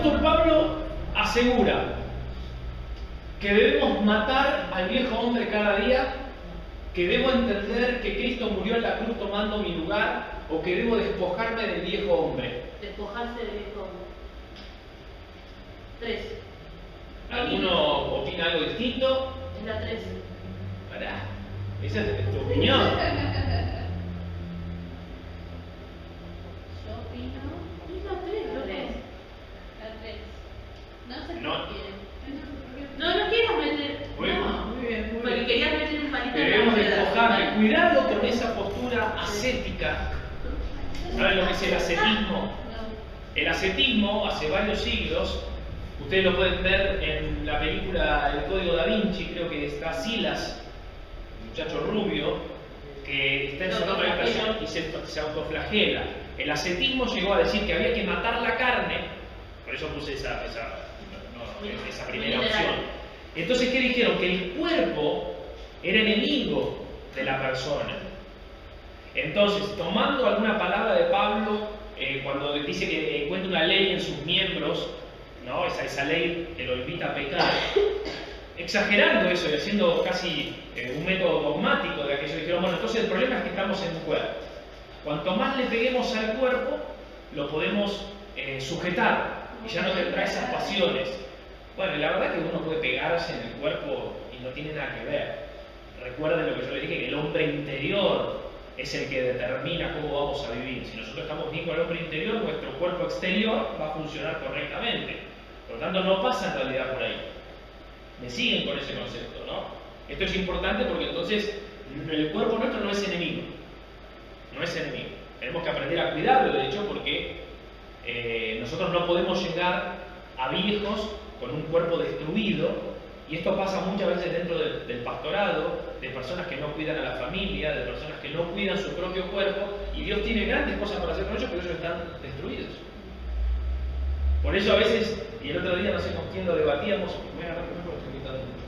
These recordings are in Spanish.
apóstol Pablo asegura que debemos matar al viejo hombre cada día, que debo entender que Cristo murió en la cruz tomando mi lugar, o que debo despojarme del viejo hombre. Despojarse del viejo hombre. 3. ¿Alguno opina algo distinto? Es la 3. Pará, esa es tu opinión. Yo opino. Es la 3, La ¿no? 3. La 3. No sé No. qué quieren. No quiero meter. Bueno, No, muy bien, muy porque bien. querías meter un palito en la Debemos rueda. despojarme. Cuidado con esa postura ascética. ¿Saben lo que es el ascetismo? No. El ascetismo, hace varios siglos, ustedes lo pueden ver en la película El Código Da Vinci, creo que está Silas, un muchacho rubio, que está en su otra habitación y se autoflagela. El ascetismo llegó a decir que había que matar la carne, por eso puse esa primera opción. Entonces, ¿qué dijeron? Que el cuerpo era enemigo de la persona. Entonces, tomando alguna palabra de Pablo, cuando dice que encuentra una ley en sus miembros, ¿no? Esa ley que lo invita a pecar, exagerando eso y haciendo casi un método dogmático de aquello, dijeron, bueno, entonces el problema es que estamos en un cuerpo. Cuanto más le peguemos al cuerpo, lo podemos sujetar y ya no tendrá esas pasiones. Bueno, y la verdad es que uno puede pegarse en el cuerpo y no tiene nada que ver. Recuerden lo que yo les dije, que el hombre interior es el que determina cómo vamos a vivir. Si nosotros estamos bien con el hombre interior, nuestro cuerpo exterior va a funcionar correctamente. Por lo tanto, no pasa en realidad por ahí. Me siguen con ese concepto, ¿no? Esto es importante porque entonces el cuerpo nuestro no es enemigo. No es enemigo. Tenemos que aprender a cuidarlo, de hecho, porque nosotros no podemos llegar a viejos con un cuerpo destruido. Y esto pasa muchas veces dentro del pastorado, de personas que no cuidan a la familia, de personas que no cuidan su propio cuerpo, y Dios tiene grandes cosas para hacer con ellos, pero ellos están destruidos. Por eso a veces, y el otro día no sé con quién lo debatíamos, voy a agarrar el micrófono, estoy gritando mucho.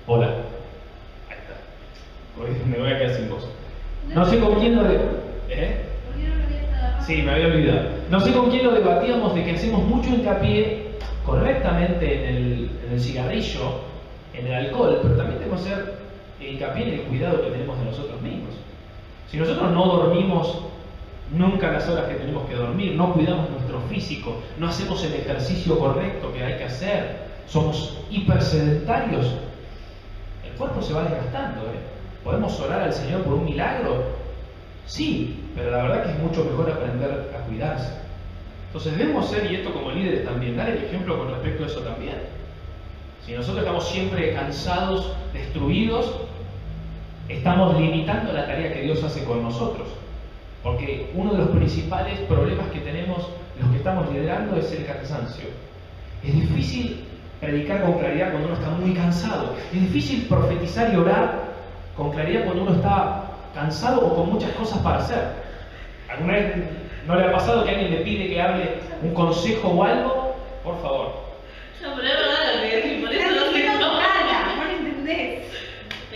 Hola. Ahí está. Me voy a quedar sin voz. No sé con quién lo debatíamos. ¿Por qué no lo había estado? Sí, me había olvidado. No sé con quién lo debatíamos de que hacemos mucho hincapié correctamente en el cigarrillo, en el alcohol, pero también debemos hacer hincapié en el cuidado que tenemos de nosotros mismos. Si nosotros no dormimos nunca las horas que tenemos que dormir, no cuidamos nuestro físico, no hacemos el ejercicio correcto que hay que hacer, somos hipersedentarios, el cuerpo se va desgastando. ¿Podemos orar al Señor por un milagro? Sí, pero la verdad que es mucho mejor aprender a cuidarse. Entonces debemos ser, y esto como líderes también, dar el ejemplo con respecto a eso también. Si nosotros estamos siempre cansados, destruidos, estamos limitando la tarea que Dios hace con nosotros. Porque uno de los principales problemas que tenemos los que estamos liderando es el cansancio. Es difícil predicar con claridad cuando uno está muy cansado. Es difícil profetizar y orar con claridad cuando uno está cansado o con muchas cosas para hacer. ¿Alguna vez no le ha pasado que alguien le pide que hable un consejo o algo? Por favor. No, pero es verdad lo que decís, por eso no sé cómo. No lo entendés.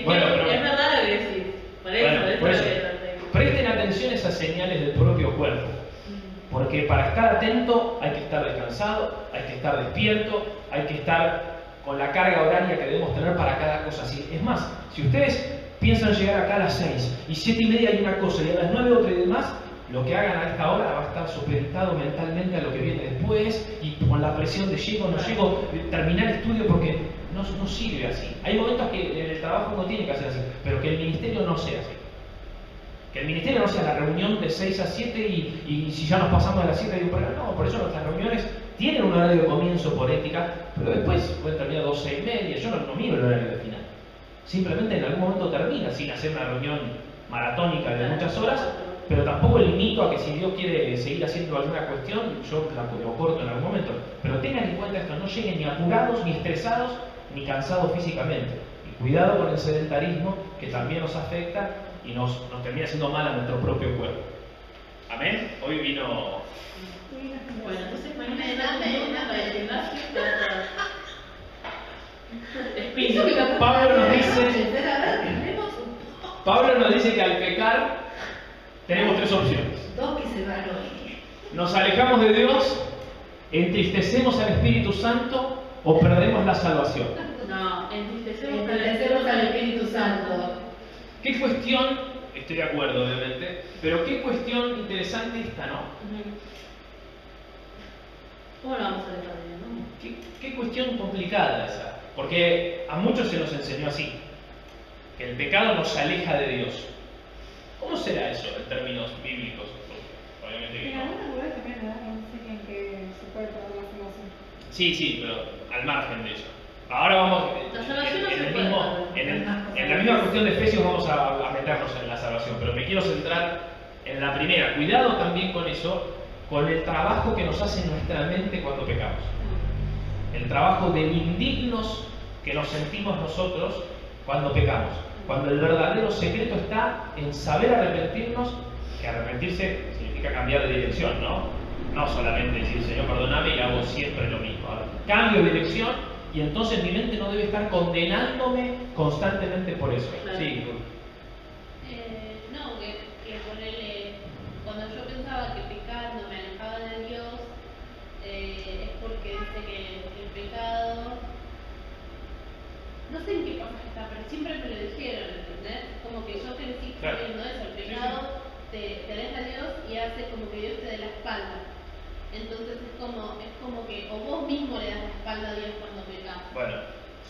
Bueno, pero- Es verdad lo que decís. Por eso, Bueno, por eso, es lo que traté. presten atención a esas señales del propio cuerpo. Porque para estar atento hay que estar descansado, hay que estar despierto, hay que estar con la carga horaria que debemos tener para cada cosa. Es más, si ustedes piensan llegar acá a las 6 y 7:30 hay una cosa y a las 9 otra y demás, lo que hagan a esta hora va a estar supeditado mentalmente a lo que viene después y con la presión de llego o no llego, terminar estudio, porque no sirve así. Hay momentos que en el trabajo uno tiene que hacer así, pero que el ministerio no sea así. Que el ministerio no sea la reunión de 6 a 7 y si ya nos pasamos de las 7 hay un problema. No, por eso nuestras reuniones tienen un horario de comienzo por ética, pero después pueden terminar 12:30. Yo no miro el horario de final. Simplemente en algún momento termina sin hacer una reunión maratónica de muchas horas, pero tampoco limito a que si Dios quiere seguir haciendo alguna cuestión, yo lo corto en algún momento. Pero tengan en cuenta esto, no lleguen ni apurados, ni estresados, ni cansados físicamente. Y cuidado con el sedentarismo, que también nos afecta y nos termina haciendo mal a nuestro propio cuerpo. Amén. Hoy vino... Bueno, entonces mañana hay una para el gimnasio, para espíritu. Pablo nos dice que al pecar tenemos tres opciones. Dos que se van hoy. ¿Nos alejamos de Dios? ¿Entristecemos al Espíritu Santo o perdemos la salvación? No, entristecemos al Espíritu Santo. ¿Qué cuestión? Estoy de acuerdo, obviamente, pero qué cuestión interesante esta, ¿no? ¿Cómo lo vamos a dejar de no? ¿Qué cuestión complicada esa? Porque a muchos se nos enseñó así, que el pecado nos aleja de Dios. ¿Cómo será eso en términos bíblicos? Obviamente que En no. algunos lugares también me enseñan que se puede perder la salvación. Sí, pero al margen de eso. Ahora vamos, La salvación no se el puede mismo, perder. en la misma cuestión de Efesios vamos a meternos en la salvación, pero me quiero centrar en la primera. Cuidado también con eso, con el trabajo que nos hace nuestra mente cuando pecamos. El trabajo de indignos que nos sentimos nosotros cuando pecamos. Cuando el verdadero secreto está en saber arrepentirnos, que arrepentirse significa cambiar de dirección, ¿no? No solamente decir, Señor, perdóname y hago siempre lo mismo. Ahora, cambio de dirección y entonces mi mente no debe estar condenándome constantemente por eso. Claro. Sí. No, que ponerle, cuando yo pensaba que pecando me alejaba de Dios, es porque dice que el pecado, no sé en qué cosa está, pero siempre me lo dijeron, ¿entendés? Como que yo crecí Claro. sabiendo eso, el pecado te aleja de Dios y hace como que Dios te dé la espalda. Entonces es como que o vos mismo le das la espalda a Dios cuando pecas. Bueno,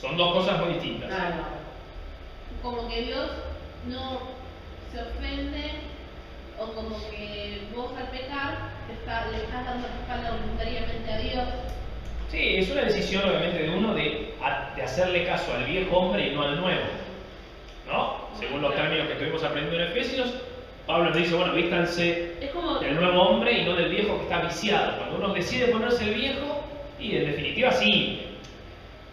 son dos cosas muy distintas. Claro. Como que Dios no se ofende, o como que vos al pecar le estás dando la espalda voluntariamente a Dios. Sí, es una decisión obviamente de uno de hacerle caso al viejo hombre y no al nuevo, ¿no? Según los términos que estuvimos aprendiendo en Efesios, Pablo nos dice, bueno, vístanse Es como del nuevo hombre y no del viejo que está viciado. Cuando uno decide ponerse el viejo, y en definitiva sí,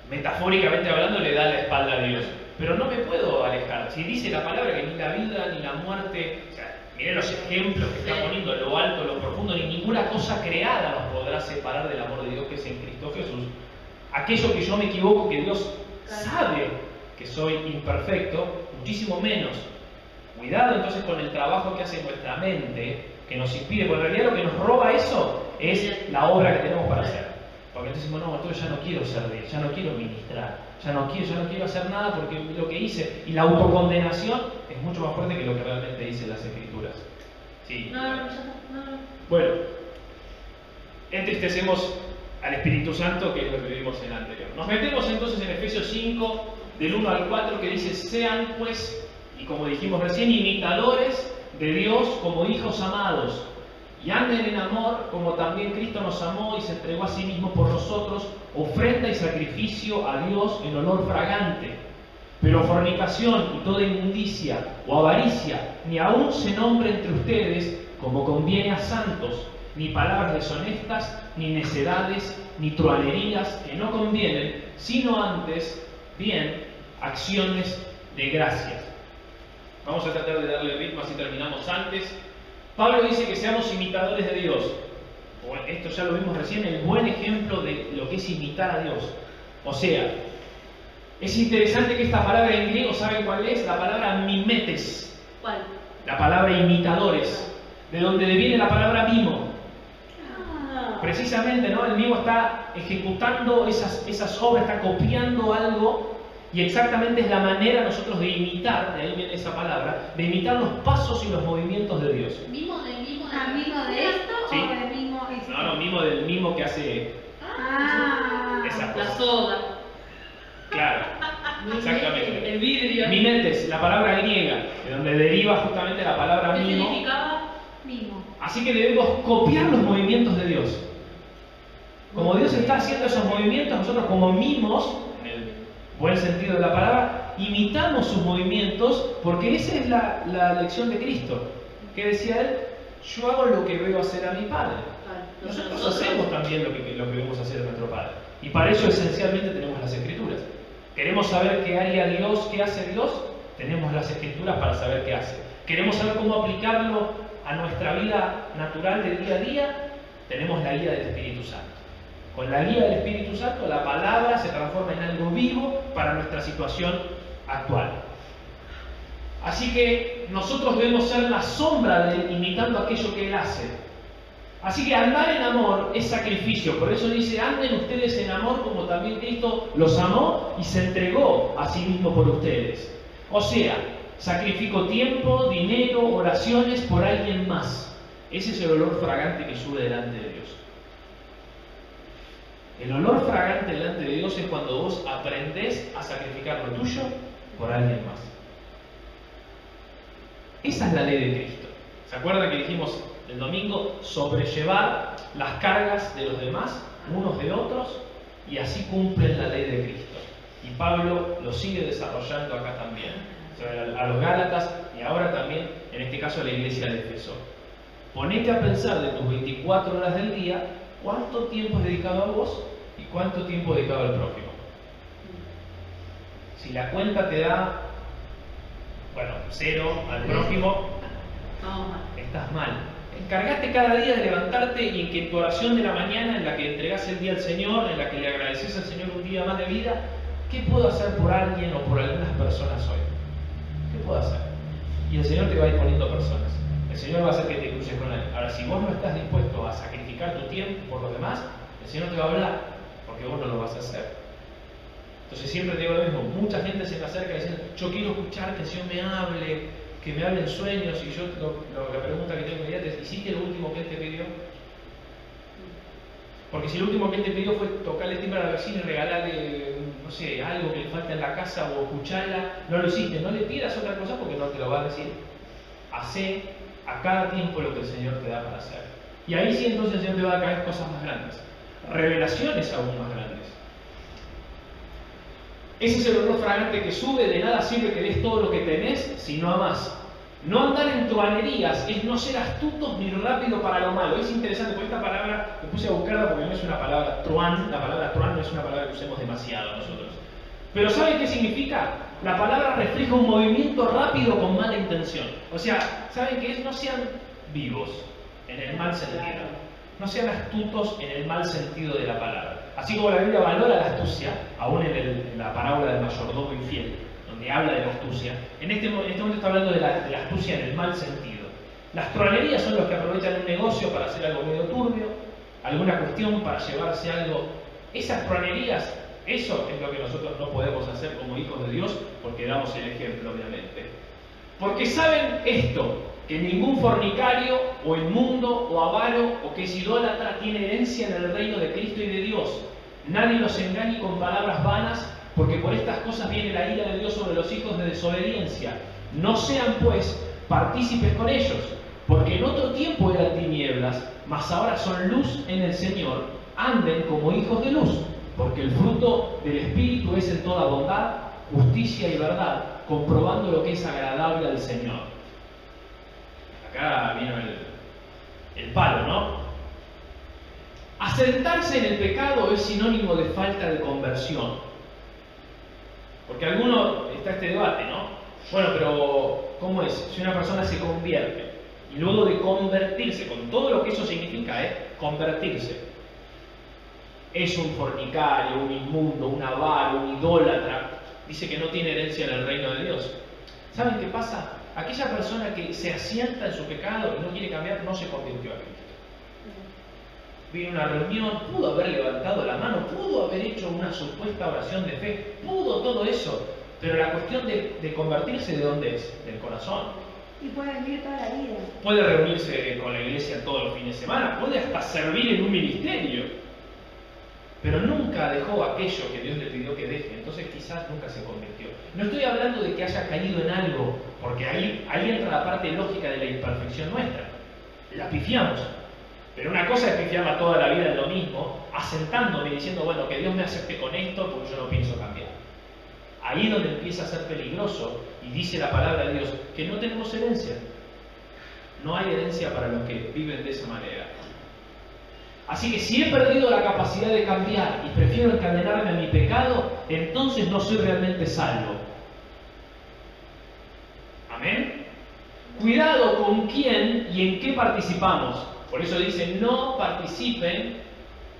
metafóricamente hablando, le da la espalda a Dios. Pero no me puedo alejar. Si dice la palabra que ni la vida ni la muerte, o sea, miren los ejemplos que está poniendo, lo alto, lo profundo, ni ninguna cosa creada nos podrá separar del amor de Dios que es en Cristo Jesús. Aquello que yo me equivoco, que Dios sabe que soy imperfecto, muchísimo menos. Cuidado entonces con el trabajo que hace nuestra mente, que nos impide, porque en realidad lo que nos roba eso es la obra que tenemos para hacer. Porque entonces decimos, no, entonces ya no quiero servir, ya no quiero ministrar, ya no quiero hacer nada porque lo que hice. Y la autocondenación es mucho más fuerte que lo que realmente dicen las Escrituras. Sí. No, ya está. No. Bueno, entristecemos al Espíritu Santo, que es lo que vimos en el anterior. Nos metemos entonces en Efesios 5, del 1 al 4, que dice, sean pues, y como dijimos recién, imitadores de Dios como hijos amados, y anden en amor como también Cristo nos amó y se entregó a sí mismo por nosotros, ofrenda y sacrificio a Dios en olor fragante. Pero fornicación y toda inmundicia o avaricia ni aun se nombre entre ustedes como conviene a santos, ni palabras deshonestas, ni necedades, ni truanerías que no convienen, sino antes, bien, acciones de gracias. Vamos a tratar de darle ritmo, así terminamos antes. Pablo dice que seamos imitadores de Dios. Bueno, esto ya lo vimos recién, el buen ejemplo de lo que es imitar a Dios. O sea, es interesante que esta palabra en griego, ¿saben cuál es? La palabra mimetes. ¿Cuál? La palabra imitadores, de donde viene la palabra mimo. Precisamente, ¿no? El mimo está ejecutando esas obras, está copiando algo, y exactamente es la manera nosotros de imitar, de ahí viene esa palabra, de imitar los pasos y los movimientos de Dios. ¿Mimo de ¿Amigo de esto Sí. o de mimo este? No, mimo del mimo que hace esas La cosas. soda. Claro, exactamente. El vidrio. Mimetes, la palabra griega, de donde deriva justamente la palabra ¿Qué mimo. significaba? Mimo. Así que debemos copiar los movimientos de Dios. Como Dios está haciendo esos movimientos, nosotros como mimos, en el buen sentido de la palabra, imitamos sus movimientos, porque esa es la lección de Cristo. ¿Qué decía él? Yo hago lo que veo hacer a mi Padre. Nosotros hacemos también lo que vemos hacer a nuestro Padre. Y para eso esencialmente tenemos las Escrituras. ¿Queremos saber qué haría Dios, qué hace Dios? Tenemos las Escrituras para saber qué hace. ¿Queremos saber cómo aplicarlo a nuestra vida natural del día a día? Tenemos la guía del Espíritu Santo. Con la guía del Espíritu Santo, la palabra se transforma en algo vivo para nuestra situación actual. Así que nosotros debemos ser la sombra de él, imitando aquello que él hace. Así que andar en amor es sacrificio. Por eso dice, anden ustedes en amor como también Cristo los amó y se entregó a sí mismo por ustedes. O sea, sacrifico tiempo, dinero, oraciones por alguien más. Ese es el olor fragante que sube delante de Dios. El olor fragante delante de Dios es cuando vos aprendés a sacrificar lo tuyo por alguien más. Esa es la ley de Cristo. ¿Se acuerdan que dijimos el domingo? Sobrellevar las cargas de los demás, unos de otros, y así cumplen la ley de Cristo. Y Pablo lo sigue desarrollando acá también, a los Gálatas y ahora también, en este caso, a la iglesia de Éfeso. Ponete a pensar de tus 24 horas del día, cuánto tiempo es dedicado a vos y cuánto tiempo es dedicado al prójimo. Si la cuenta te da, 0 al prójimo, estás mal. Encargate cada día de levantarte y en que en tu oración de la mañana, en la que entregás el día al Señor, en la que le agradeces al Señor un día más de vida, ¿qué puedo hacer por alguien o por algunas personas hoy? ¿Qué puedo hacer? Y el Señor te va a ir poniendo personas. El Señor va a hacer que te cruces con él. Ahora, si vos no estás dispuesto a sacrificar tu tiempo por los demás, el Señor te va a hablar, porque vos no lo vas a hacer. Entonces siempre te digo lo mismo, mucha gente se me acerca diciendo, yo quiero escuchar que el Señor me hable, que me hablen sueños, y yo la pregunta que tengo inmediata es, ¿hiciste lo último que Él te pidió? Porque si lo último que Él te pidió fue tocarle el timbre a la vecina y regalarle, no sé, algo que le falta en la casa o escucharla, no lo hiciste, no le pidas otra cosa porque no te lo va a decir. Hacé a cada tiempo lo que el Señor te da para hacer. Y ahí sí entonces el Señor te va a caer cosas más grandes, revelaciones aún más grandes. Ese es el olor fragante que sube, de nada sirve que des todo lo que tenés si no amás. No andar en truanerías es no ser astutos ni rápido para lo malo. Es interesante, porque esta palabra me puse a buscarla porque no es una palabra truán, la palabra truán no es una palabra que usemos demasiado nosotros. Pero ¿saben qué significa? La palabra refleja un movimiento rápido con mala intención. O sea, ¿saben qué es? No sean vivos en el mal sentido. No sean astutos en el mal sentido de la palabra. Así como la Biblia valora la astucia, aún en la parábola del mayordomo infiel, donde habla de la astucia, en este momento está hablando de la astucia en el mal sentido. Las truanerías son los que aprovechan un negocio para hacer algo medio turbio, alguna cuestión para llevarse algo. Esas truanerías, eso es lo que nosotros no podemos hacer como hijos de Dios, porque damos el ejemplo, obviamente. Porque saben esto, que ningún fornicario, o inmundo, o avaro, o que es idólatra tiene herencia en el reino de Cristo y de Dios. Nadie los engañe con palabras vanas, porque por estas cosas viene la ira de Dios sobre los hijos de desobediencia. No sean, pues, partícipes con ellos, porque en otro tiempo eran tinieblas, mas ahora son luz en el Señor. Anden como hijos de luz, porque el fruto del Espíritu es en toda bondad, justicia y verdad, comprobando lo que es agradable al Señor. Acá vino el palo, ¿no? Asentarse en el pecado es sinónimo de falta de conversión. Porque alguno está este debate, ¿no? Bueno, pero ¿cómo es? Si una persona se convierte y luego de convertirse, con todo lo que eso significa, convertirse, es un fornicario, un inmundo, un avaro, un idólatra, dice que no tiene herencia en el reino de Dios. ¿Saben qué pasa? Aquella persona que se asienta en su pecado y no quiere cambiar, no se convirtió a Cristo. Vino a una reunión, pudo haber levantado la mano, pudo haber hecho una supuesta oración de fe, pudo todo eso, pero la cuestión de convertirse, ¿de dónde es? Del corazón. Y puede vivir toda la vida. Puede reunirse con la iglesia todos los fines de semana, puede hasta servir en un ministerio, pero nunca dejó aquello que Dios le pidió que deje, entonces quizás nunca se convirtió. No estoy hablando de que haya caído en algo, porque ahí entra la parte lógica de la imperfección nuestra. La pifiamos. Pero una cosa es pifiarla toda la vida en lo mismo, asentándome y diciendo, bueno, que Dios me acepte con esto porque yo no pienso cambiar. Ahí es donde empieza a ser peligroso, y dice la palabra de Dios que no tenemos herencia. No hay herencia para los que viven de esa manera. Así que si he perdido la capacidad de cambiar y prefiero encadenarme a mi pecado, entonces no soy realmente salvo. ¿Amén? Cuidado con quién y en qué participamos. Por eso dice, no participen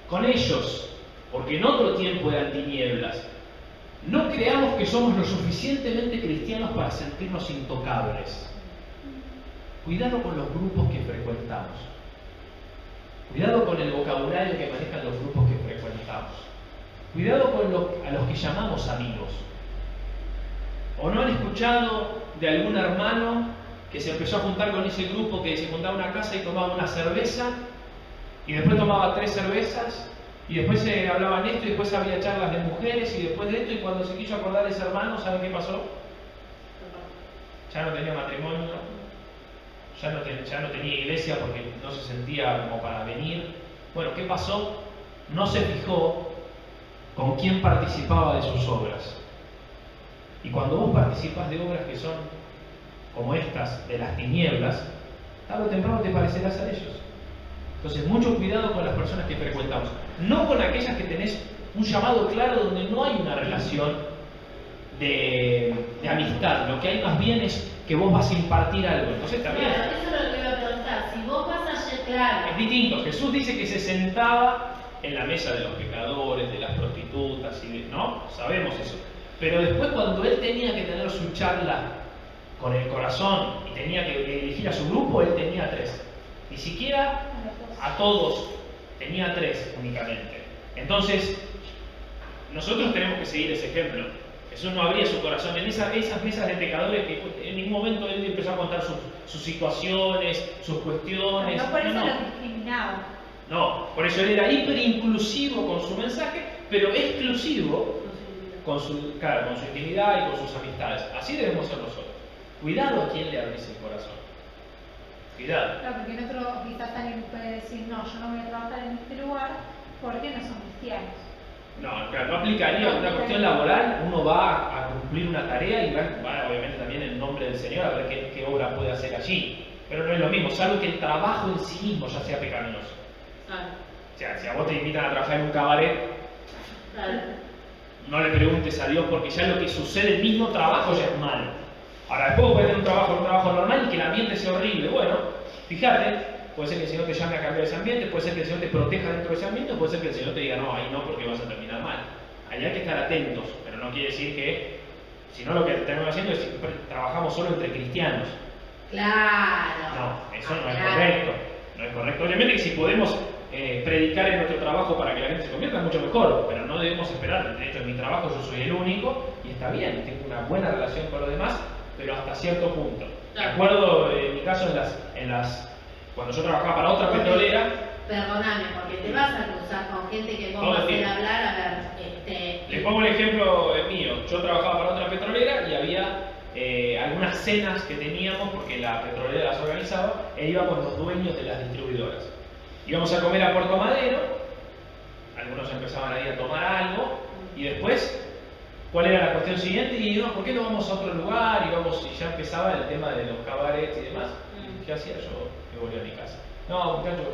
con ellos, porque en otro tiempo eran tinieblas. No creamos que somos lo suficientemente cristianos para sentirnos intocables. Cuidado con los grupos que frecuentamos. Cuidado con el vocabulario que manejan los grupos que frecuentamos. Cuidado con a los que llamamos amigos. ¿O no han escuchado de algún hermano que se empezó a juntar con ese grupo, que se juntaba en una casa y tomaba una cerveza, y después tomaba 3 cervezas, y después se hablaban esto, y después había charlas de mujeres, y después de esto, y cuando se quiso acordar de ese hermano, ¿saben qué pasó? Ya no tenía matrimonio, ya no tenía iglesia porque no se sentía como para venir. Bueno, ¿qué pasó? No se fijó con quién participaba de sus obras. Y cuando vos participas de obras que son como estas, de las tinieblas, tarde o temprano te parecerás a ellos. Entonces, mucho cuidado con las personas que frecuentamos. No con aquellas que tenés un llamado claro donde no hay una relación de amistad. Lo que hay más bien es que vos vas a impartir algo. Entonces, también. Claro, eso es lo que iba a preguntar. Si vos vas a llegar, claro. Es distinto. Jesús dice que se sentaba en la mesa de los pecadores, de las prostitutas, ¿no? Sabemos eso. Pero después, cuando él tenía que tener su charla con el corazón y tenía que dirigir a su grupo, él tenía 3. Ni siquiera a todos, tenía 3 únicamente. Entonces, nosotros tenemos que seguir ese ejemplo. Jesús no abría su corazón en esas mesas de pecadores que en ningún momento él empezó a contar sus situaciones, sus cuestiones. No por eso no. lo discriminaba. No, por eso él era hiperinclusivo con su mensaje, pero exclusivo con su intimidad y con sus amistades. Así debemos ser nosotros. Cuidado a quién le abrís el corazón. Cuidado. Claro, porque en otro quizás alguien puede decir, no, yo no voy a trabajar en este lugar porque no son cristianos. No, claro, no aplicaría una cuestión laboral. Uno va a cumplir una tarea y va obviamente también en nombre del Señor a ver qué obra puede hacer allí. Pero no es lo mismo, salvo que el trabajo en sí mismo ya sea pecaminoso. O sea, si a vos te invitan a trabajar en un cabaret, no le preguntes a Dios porque ya lo que sucede, el mismo trabajo ya es malo. Ahora, después puedes tener un trabajo normal y que el ambiente sea horrible. Bueno, fíjate, puede ser que el Señor te llame a cambiar ese ambiente, puede ser que el Señor te proteja dentro de ese ambiente, puede ser que el Señor te diga, no, ahí no, porque vas a terminar mal. Ahí hay que estar atentos, pero no quiere decir que, si no, lo que tenemos haciendo es que trabajamos solo entre cristianos. Claro. No, eso no es correcto. No es correcto. Obviamente que si podemos predicar en nuestro trabajo para que la gente se convierta, mucho mejor, pero no debemos esperar. De hecho, en mi trabajo yo soy el único y está bien, tengo una buena relación con los demás, pero hasta cierto punto. Me acuerdo en mi caso cuando yo trabajaba para otra petrolera. Perdóname, porque te vas a cruzar con gente que vos vas a hacer hablar, a ver, Les pongo el ejemplo mío. Yo trabajaba para otra petrolera y había algunas cenas que teníamos, porque la petrolera las organizaba, e iba con los dueños de las distribuidoras. Íbamos a comer a Puerto Madero, algunos empezaban ahí a tomar algo, y después, ¿cuál era la cuestión siguiente? Y no, ¿por qué no vamos a otro lugar? Y ya empezaba el tema de los cabarets y demás. ¿Qué hacía yo? Me volví a mi casa. No, muchachos,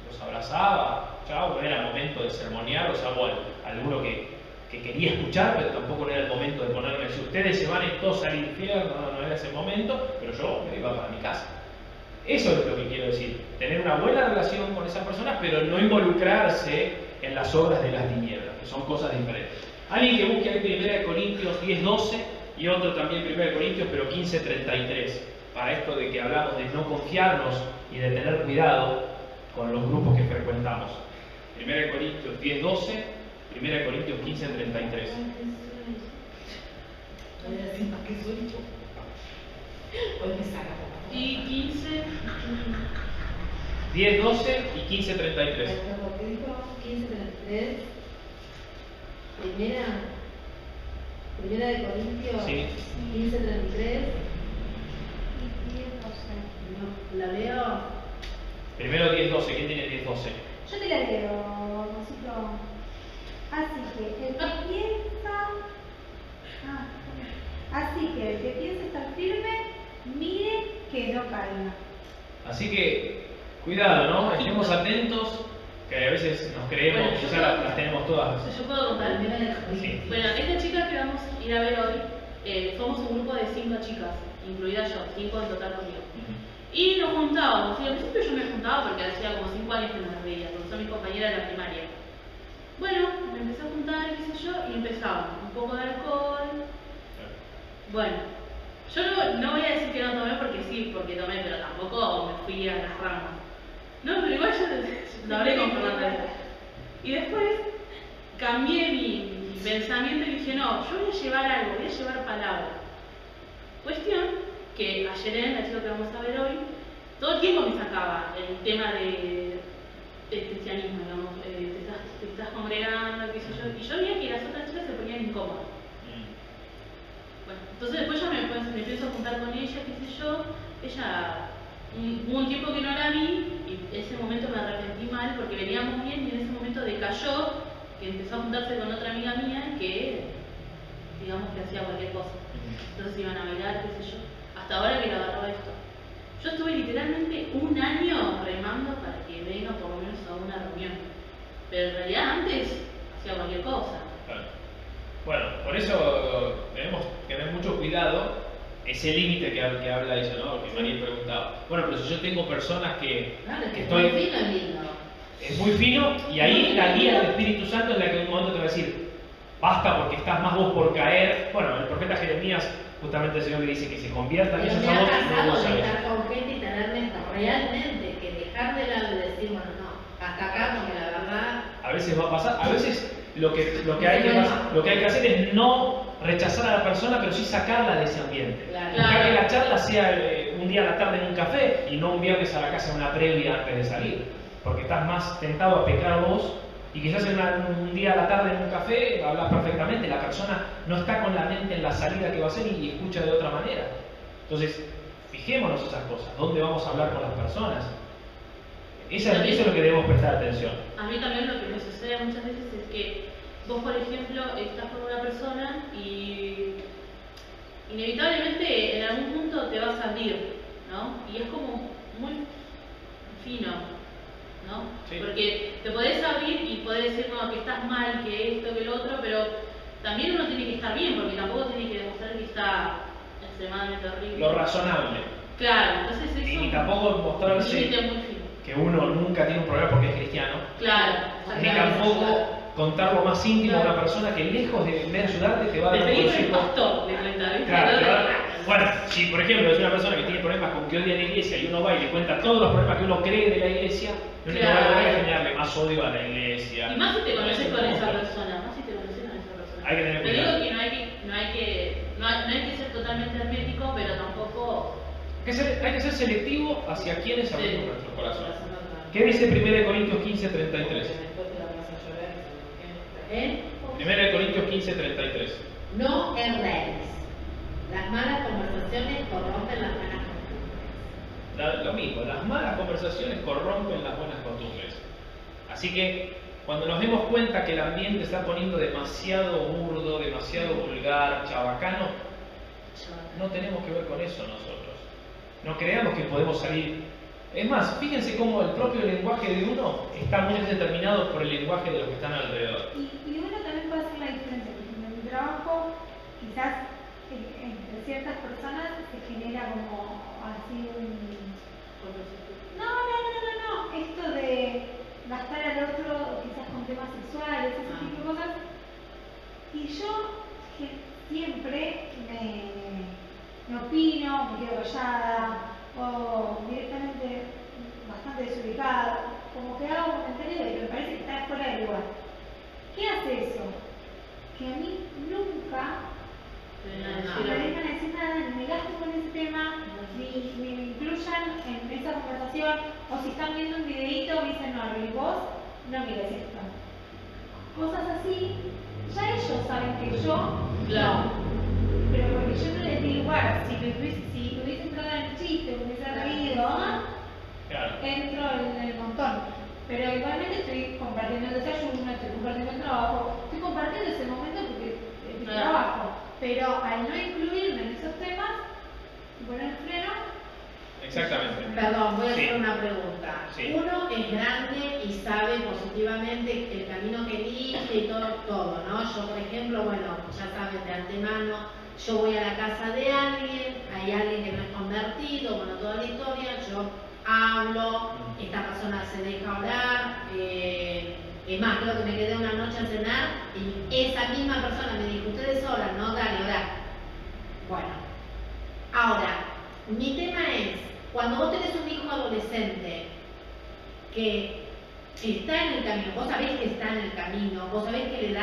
los abrazaba, chao, no era momento de sermonear, salvo alguno que quería escuchar, pero tampoco no era el momento de ponerme, si ustedes se van todos al infierno, no era ese momento, pero yo me iba para mi casa. Eso es lo que quiero decir, tener una buena relación con esas personas, pero no involucrarse en las obras de las tinieblas, que son cosas diferentes. Alguien que busque ahí 1 Corintios 10:12 y otro también 1 Corintios, pero 15:33, para esto de que hablamos de no confiarnos y de tener cuidado con los grupos que frecuentamos. 1 Corintios 10:12, 1 Corintios 15:33. Y 15. 10:12 y 15:33. 15:33. Primera de Corintios. Sí. 15:33. ¿La leo? Primero 10:12. ¿Quién tiene 10:12? Yo te la leo, Rosito. Así que el que piensa. Así que el que piensa estar firme, mire que no caiga. Así que, cuidado, ¿no? Estemos atentos, que a veces nos creemos, Bueno, ya las tenemos todas. Yo puedo contar. Sí. Bueno, esta chica que vamos a ir a ver hoy, somos un grupo de 5 chicas, incluida yo, 5 en total conmigo. Y nos juntábamos, y al principio yo me juntaba porque hacía como 5 años que no las veía, porque son mis compañeras de la primaria. Bueno, me empecé a juntar, qué sé yo, y empezamos. Un poco de alcohol. Bueno, yo no voy a decir que no tomé porque sí, porque tomé, pero tampoco me fui a las ramas. No, pero igual yo lo hablé con Fernanda. Y después cambié mi pensamiento y dije, no, yo voy a llevar algo, voy a llevar palabra. Cuestión que ayer la chica que vamos a ver hoy, todo el tiempo me sacaba el tema del cristianismo, digamos, te estás congregando, qué sé yo, y yo veía que las otras chicas se ponían incómodas. Bueno, entonces después yo me empiezo a juntar con ella, qué sé yo, hubo un tiempo que no la vi y ese momento me arrepentí mal porque veníamos bien y en ese momento decayó, que empezó a juntarse con otra amiga mía que, digamos, que hacía cualquier cosa. Entonces iban a bailar, qué sé yo, hasta ahora que la agarró esto. Yo estuve literalmente un año remando para que venga por lo menos a una reunión, pero en realidad antes hacía cualquier cosa. Claro. Bueno, por eso debemos tener mucho cuidado ese límite que habla ella, ¿no? Que María preguntaba. Bueno, pero si yo tengo personas que estoy... Muy fino es lindo. Es muy fino y ahí la guía del Espíritu Santo es la que en un momento te va a decir, basta porque estás más vos por caer. Bueno, el profeta Jeremías, justamente el Señor le dice que se conviertan Pero ellos me a ha vos, no pasado vos a de ellos. estar con gente y tener realmente que dejar de lado y decir, bueno, no, hasta acá porque la verdad... A veces va a pasar, a veces lo que hay que hacer es no rechazar a la persona, pero sí sacarla de ese ambiente. Claro. Buscar que la charla sea un día a la tarde en un café y no un viernes a la casa en una previa antes de salir. Porque estás más tentado a pecar vos y quizás un día a la tarde en un café hablas perfectamente, la persona no está con la mente en la salida que va a hacer y escucha de otra manera. Entonces, fijémonos esas cosas, ¿dónde vamos a hablar con las personas? Eso es lo que debemos prestar atención. A mí también lo que me sucede muchas veces es que vos, por ejemplo, estás con una persona y inevitablemente en algún punto te vas a abrir, ¿no? Y es como muy fino, ¿no? Sí. Porque te podés abrir y podés decir, no, que estás mal, que esto, que lo otro, pero también uno tiene que estar bien, porque tampoco tiene que demostrar que está extremadamente horrible. Lo razonable. Claro, entonces eso Y tampoco es un mostrarse límite muy fino. que uno nunca tiene un problema porque es cristiano. Claro, Ni tampoco contar lo más íntimo a una persona que lejos de ayudarte te va a dar un preferir el consejo. pastor, le cuenta, ¿viste? Claro, bueno, si por ejemplo es una persona que tiene problemas con que odia la iglesia y uno va y le cuenta todos los problemas que uno cree de la iglesia, uno no va a lograr generarle más odio a la iglesia. Y más si te conoces con esa persona. persona, más si te conoces con esa persona. Hay que tener Te cuidado. digo que no hay que ser totalmente hermético, pero tampoco... Hay que ser selectivo hacia quienes abrimos Sí. nuestro corazón. Corazón. ¿Qué dice 1 Corintios 15:33? ¿Eh? 1 Corintios 15:33. No erréis. Las malas conversaciones corrompen las buenas costumbres. Lo mismo, las malas conversaciones corrompen las buenas costumbres. Así que cuando nos demos cuenta que el ambiente está poniendo demasiado burdo, demasiado vulgar, chabacano, no tenemos que ver con eso nosotros. No creamos que podemos salir. Es más, fíjense cómo el propio lenguaje de uno está muy determinado por el lenguaje de los que están alrededor. Y uno también puede hacer la diferencia, porque en mi trabajo quizás entre ciertas personas se genera como así un... No, esto de gastar al otro quizás con temas sexuales, ese tipo de cosas. Y yo siempre me opino, me quedo callada, o directamente bastante desubicada, como que hago un comentario de que me parece que está fuera de lugar. ¿Qué hace eso? Que a mí nunca me dejan decir nada, ni me gasto con ese tema, ni me incluyan en esa conversación, o si están viendo un videíto me dicen, no, y vos no mires esto. Cosas así, ya ellos saben que yo no. Pero porque yo no les di lugar, si hubiese entrado en el chiste, hubiese reído, Claro. entro en el montón. Pero igualmente estoy compartiendo el desayuno, estoy compartiendo el trabajo, estoy compartiendo ese momento porque es mi trabajo. Pero al no incluirme en esos temas, poner el freno. Exactamente. Perdón, voy a hacer Sí. una pregunta. Sí. Uno es grande y sabe positivamente el camino que elige y todo, ¿no? Yo, por ejemplo, bueno, ya saben de antemano, yo voy a la casa de alguien, hay alguien que no es convertido, bueno, toda la historia, yo hablo, esta persona se deja hablar, es más, creo que me quedé una noche a cenar y esa misma persona me dijo, ustedes oran, ¿no? Dale, orá. Bueno, ahora, mi tema es, cuando vos tenés un hijo adolescente que está en el camino, vos sabés que está en el camino, vos sabés que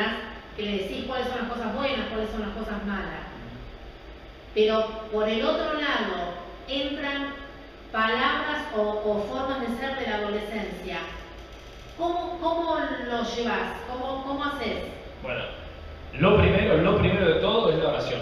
le decís cuáles son las cosas buenas, cuáles son las cosas malas. Pero por el otro lado entran palabras o formas de ser de la adolescencia. ¿Cómo lo llevas? ¿Cómo haces? Bueno, lo primero de todo es la oración.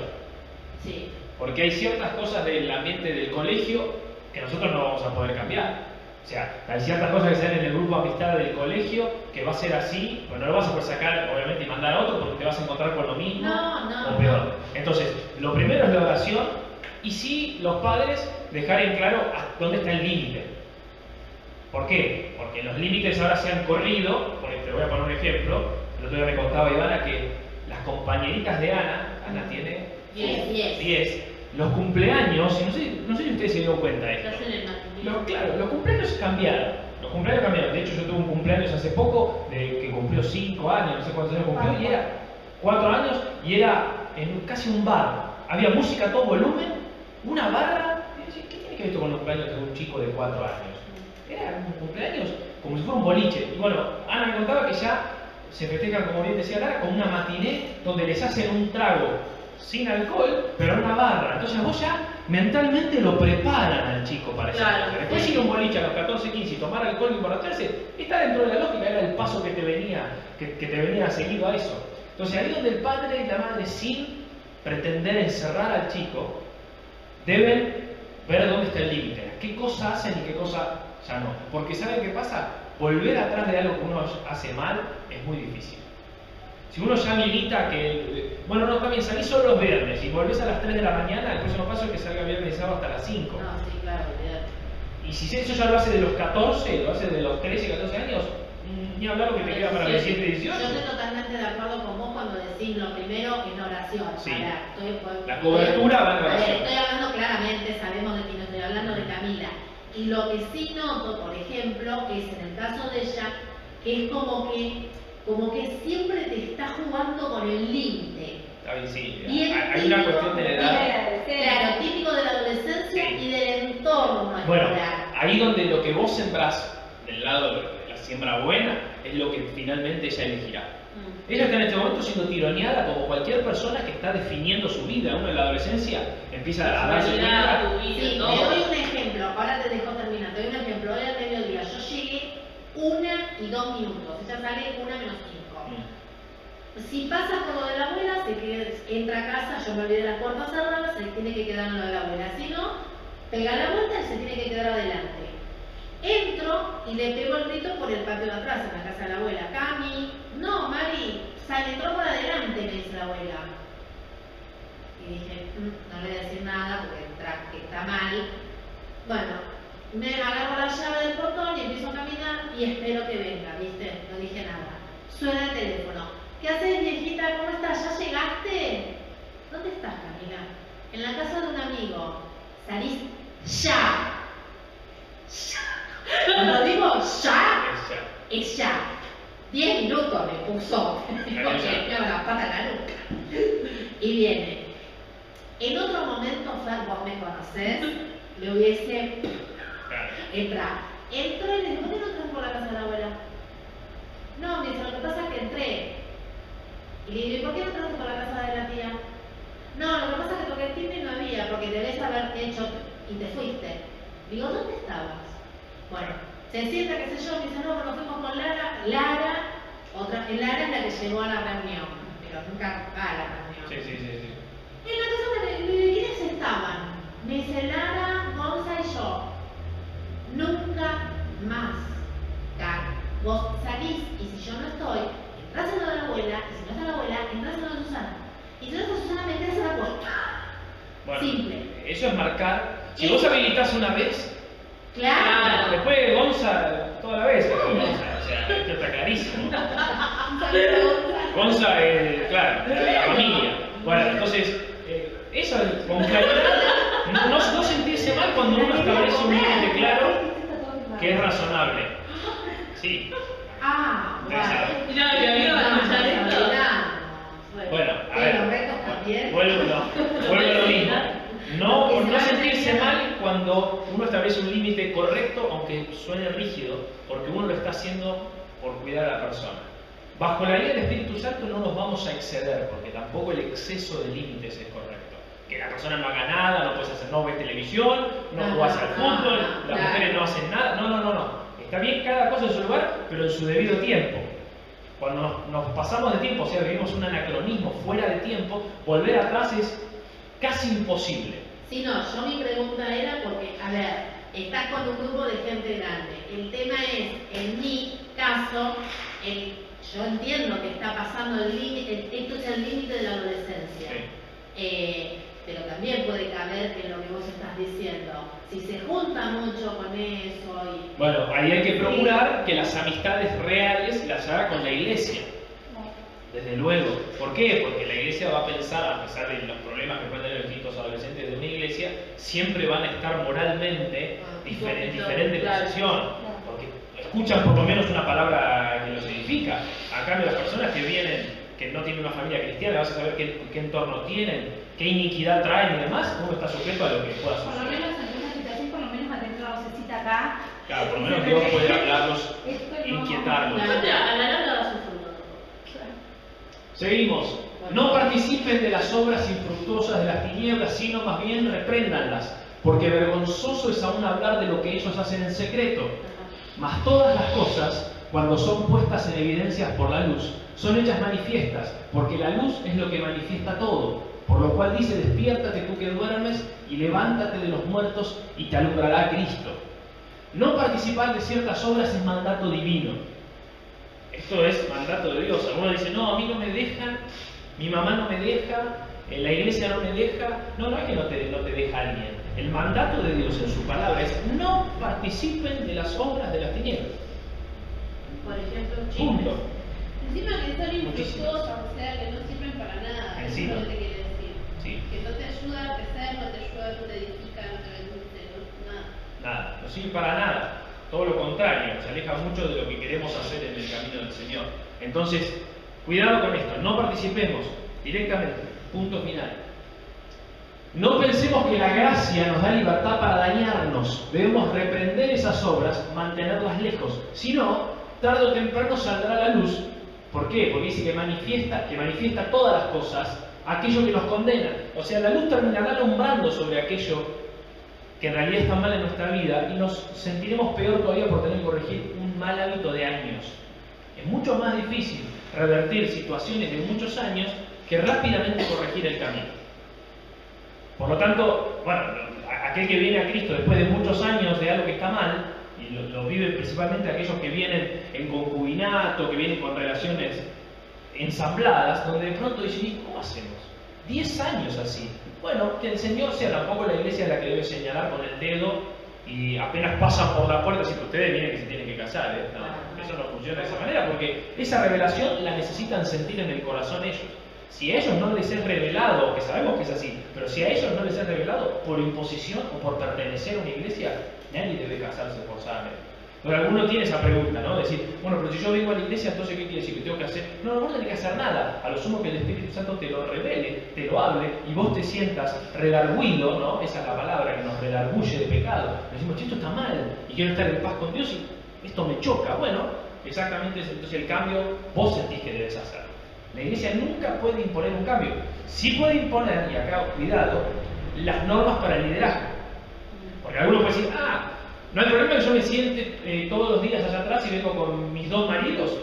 Sí. Porque hay ciertas cosas del ambiente del colegio que nosotros no vamos a poder cambiar. O sea, hay ciertas cosas que se dan en el grupo de amistad del colegio que va a ser así, bueno, no lo vas a poder sacar obviamente y mandar a otro porque te vas a encontrar con lo mismo o peor. Entonces, lo primero es la oración y sí, los padres dejar en claro dónde está el límite. ¿Por qué? Porque los límites ahora se han corrido, te voy a poner un ejemplo, el otro día me contaba Ivana que las compañeritas de Ana tiene 10, los cumpleaños, y no sé si ustedes se dieron cuenta de esto. Claro, los cumpleaños cambiaron. De hecho, yo tuve un cumpleaños hace poco que cumplió 5 años, no sé cuántos años cumplió, y era 4 años, y era en casi un bar. Había música a todo volumen, una barra. ¿Qué tiene que ver esto con los cumpleaños de un chico de 4 años? Era un cumpleaños como si fuera un boliche. Y bueno, Ana me contaba que ya se festejan, como bien decía Lara, con una matiné donde les hacen un trago sin alcohol, pero en una barra. Entonces vos ya mentalmente lo preparan al chico para esa cosa. Después ir a un boliche a los 14, 15 y tomar alcohol y emborracharse, está dentro de la lógica, era el paso que te venía seguido a eso. Entonces ahí donde el padre y la madre, sin pretender encerrar al chico, deben ver dónde está el límite, qué cosa hacen y qué cosa ya no. Porque ¿saben qué pasa? Volver atrás de algo que uno hace mal es muy difícil. Si uno ya milita que, bueno, no, también salís solo los viernes y volvés a las 3 de la mañana, el próximo paso es que salga viernes y sábado hasta las 5. No, sí, claro, y si eso ya lo hace de los 14, lo hace de los 13, 14 años, ni hablar lo que te queda para los 17, 18. Yo estoy totalmente de acuerdo con vos cuando decís lo primero es la oración. Sí. Ahora, la cobertura va en la oración. Estoy hablando claramente, sabemos de quién estoy hablando, de Camila. Y lo que sí noto, por ejemplo, es en el caso de ella, que es como que siempre te está jugando con el límite. Está bien, sí. Hay una cuestión de la edad. Claro, típico de la adolescencia y del entorno escolar. Bueno, ahí donde lo que vos sembrás del lado de la siembra buena es lo que finalmente ella elegirá. Ella está en este momento siendo tironeada como cualquier persona que está definiendo su vida. Uno en la adolescencia empieza a darse cuenta. Sí, te doy un ejemplo, ahora te dejo terminar, te doy un ejemplo. Hoy al mediodía yo llegué 1 y 2 minutos, ella sale 1 menos 5. Si pasa por lo de la abuela, entra a casa, yo me olvidé las puertas cerradas, se tiene que quedar en lo de la abuela. Si no, pega la vuelta y se tiene que quedar adelante. Entro y le pego el grito por el patio de atrás, en la casa de la abuela. Cami, no, Mari, entró por adelante, me dice la abuela. Y dije, no le voy a decir nada porque está mal. Bueno, me agarro la llave del portón y empiezo a caminar y espero que venga, ¿viste? No dije nada. Suena el teléfono. ¿Qué haces, viejita? ¿Cómo estás? ¿Ya llegaste? ¿Dónde estás, Camila? En la casa de un amigo. Salís ya. Cuando digo ya, es ya. 10 minutos me puso. Me la pata en la nuca. Y viene. En otro momento, Fer, vos me conocés, le hubiese entrado. Entró y le digo, ¿por qué no entras por la casa de la abuela? No, me dice, lo que pasa es que entré. Y le digo, ¿por qué no entraste por la casa de la tía? No, lo que pasa es que toqué el timbre y no había, porque debes haber hecho y te fuiste. Digo, ¿dónde estabas? Bueno, se sienta, qué sé yo, me dice, no, pero nos fuimos con Lara. Lara es la que llegó a la reunión, pero nunca va a la reunión. Sí. En la casa de ¿quiénes estaban? Me dice Lara, Gonza y yo. Nunca más, Car. Vos salís y si yo no estoy, entras en lo de la abuela, y si no está la abuela, entras en lo de Susana. Y si no está Susana, me quedas en la puerta. Bueno, simple. Eso es marcar. Si vos habilitás una vez, Claro. después Gonza toda la vez. O sea, esto está clarísimo. Gonza, claro, la familia. Bueno, entonces, eso es con claridad. No sentirse mal cuando uno establece un límite claro que es razonable. Sí. Bueno. Ya, mi amigo va a escuchar esto. Bueno, a ver. Los retos también. Vuelvo a lo mismo. No sentirse mal cuando uno establece un límite correcto, aunque suene rígido, porque uno lo está haciendo por cuidar a la persona. Bajo la guía del Espíritu Santo no nos vamos a exceder, porque tampoco el exceso de límites es correcto. Que la persona no haga nada, no puedes hacer, no ves televisión, no juegas al fútbol, las mujeres no hacen nada. No. Está bien cada cosa en su lugar, pero en su debido tiempo. Cuando nos pasamos de tiempo, o sea, vivimos un anacronismo fuera de tiempo, volver atrás es casi imposible. Sí, no, yo mi pregunta era porque, a ver, estás con un grupo de gente grande. El tema es, en mi caso, yo entiendo que está pasando el límite, esto es el límite de la adolescencia. Sí. Pero también puede caber en lo que vos estás diciendo. Si se junta mucho con eso y... Bueno, ahí hay que procurar que las amistades reales las haga con la iglesia. Desde luego. ¿Por qué? Porque la iglesia va a pensar, a pesar de los problemas que pueden tener los distintos adolescentes de una iglesia, siempre van a estar moralmente en diferente posición. Porque escuchan por lo menos una palabra que los edifica. A cambio, las personas que vienen, que no tienen una familia cristiana, vas a saber qué entorno tienen, qué iniquidad traen y demás, uno está sujeto a lo que pueda Por lo suceder. menos en una situación, por lo menos atender la vocecita acá. Claro, por lo menos Dios puede hablarlos, Esto no- inquietarlos. Aparte, a la larga da su fruto. Seguimos. No participen de las obras infructuosas de las tinieblas, sino más bien repréndanlas, porque vergonzoso es aún hablar de lo que ellos hacen en secreto. Mas todas las cosas, cuando son puestas en evidencias por la luz, son hechas manifiestas, porque la luz es lo que manifiesta todo. Por lo cual dice, despiértate tú que duermes, y levántate de los muertos, y te alumbrará Cristo. No participar de ciertas obras es mandato divino. Esto es mandato de Dios. Algunos dicen, no, a mí no me dejan, mi mamá no me deja, la iglesia no me deja. No es que no te deja alguien. El mandato de Dios en su palabra es, no participen de las obras de las tinieblas. Por ejemplo, chismes. Punto. Encima que son Muchísimas. infructuosas, o sea, que no sirven para nada. Encima. Eso es lo que te quiere decir. Sí. Que no te ayuda a crecer, no te ayuda, no te edifica, no te bendice, nada. Nada, no sirve para nada. Todo lo contrario, se aleja mucho de lo que queremos hacer en el camino del Señor. Entonces, cuidado con esto, no participemos directamente. Punto final. No pensemos que la gracia nos da libertad para dañarnos. Debemos reprender esas obras, mantenerlas lejos. Si no, tarde o temprano saldrá a la luz. ¿Por qué? Porque dice que manifiesta todas las cosas, aquello que nos condena. O sea, la luz terminará alumbrando sobre aquello que en realidad está mal en nuestra vida y nos sentiremos peor todavía por tener que corregir un mal hábito de años. Es mucho más difícil revertir situaciones de muchos años que rápidamente corregir el camino. Por lo tanto, bueno, aquel que viene a Cristo después de muchos años de algo que está mal, y lo viven principalmente aquellos que vienen en concubinato, que vienen con relaciones ensambladas, donde de pronto dicen, ¿y cómo hacemos? 10 años así. Bueno, que el Señor sea, tampoco la iglesia es la que debe señalar con el dedo y apenas pasan por la puerta, si ustedes vienen que se tienen que casar, ¿eh? No, eso no funciona de esa manera, porque esa revelación la necesitan sentir en el corazón ellos. Si a ellos no les es revelado, que sabemos que es así, pero si a ellos no les es revelado por imposición o por pertenecer a una iglesia, nadie debe casarse forzadamente. Pero alguno tiene esa pregunta, ¿no? Decir, bueno, pero si yo vengo a la iglesia, entonces ¿qué quiere decir? ¿Que tengo que hacer? No, no tenés que hacer nada. A lo sumo que el Espíritu Santo te lo revele, te lo hable y vos te sientas redarguido, ¿no? Esa es la palabra que nos redarguye de pecado. Decimos, esto está mal y quiero estar en paz con Dios y esto me choca. Bueno, exactamente entonces el cambio vos sentís que debes hacerlo. La iglesia nunca puede imponer un cambio. Sí puede imponer, y acá cuidado, las normas para el liderazgo. Porque alguno puede decir, no hay problema que yo me siente todos los días allá atrás y vengo con mis 2 maridos,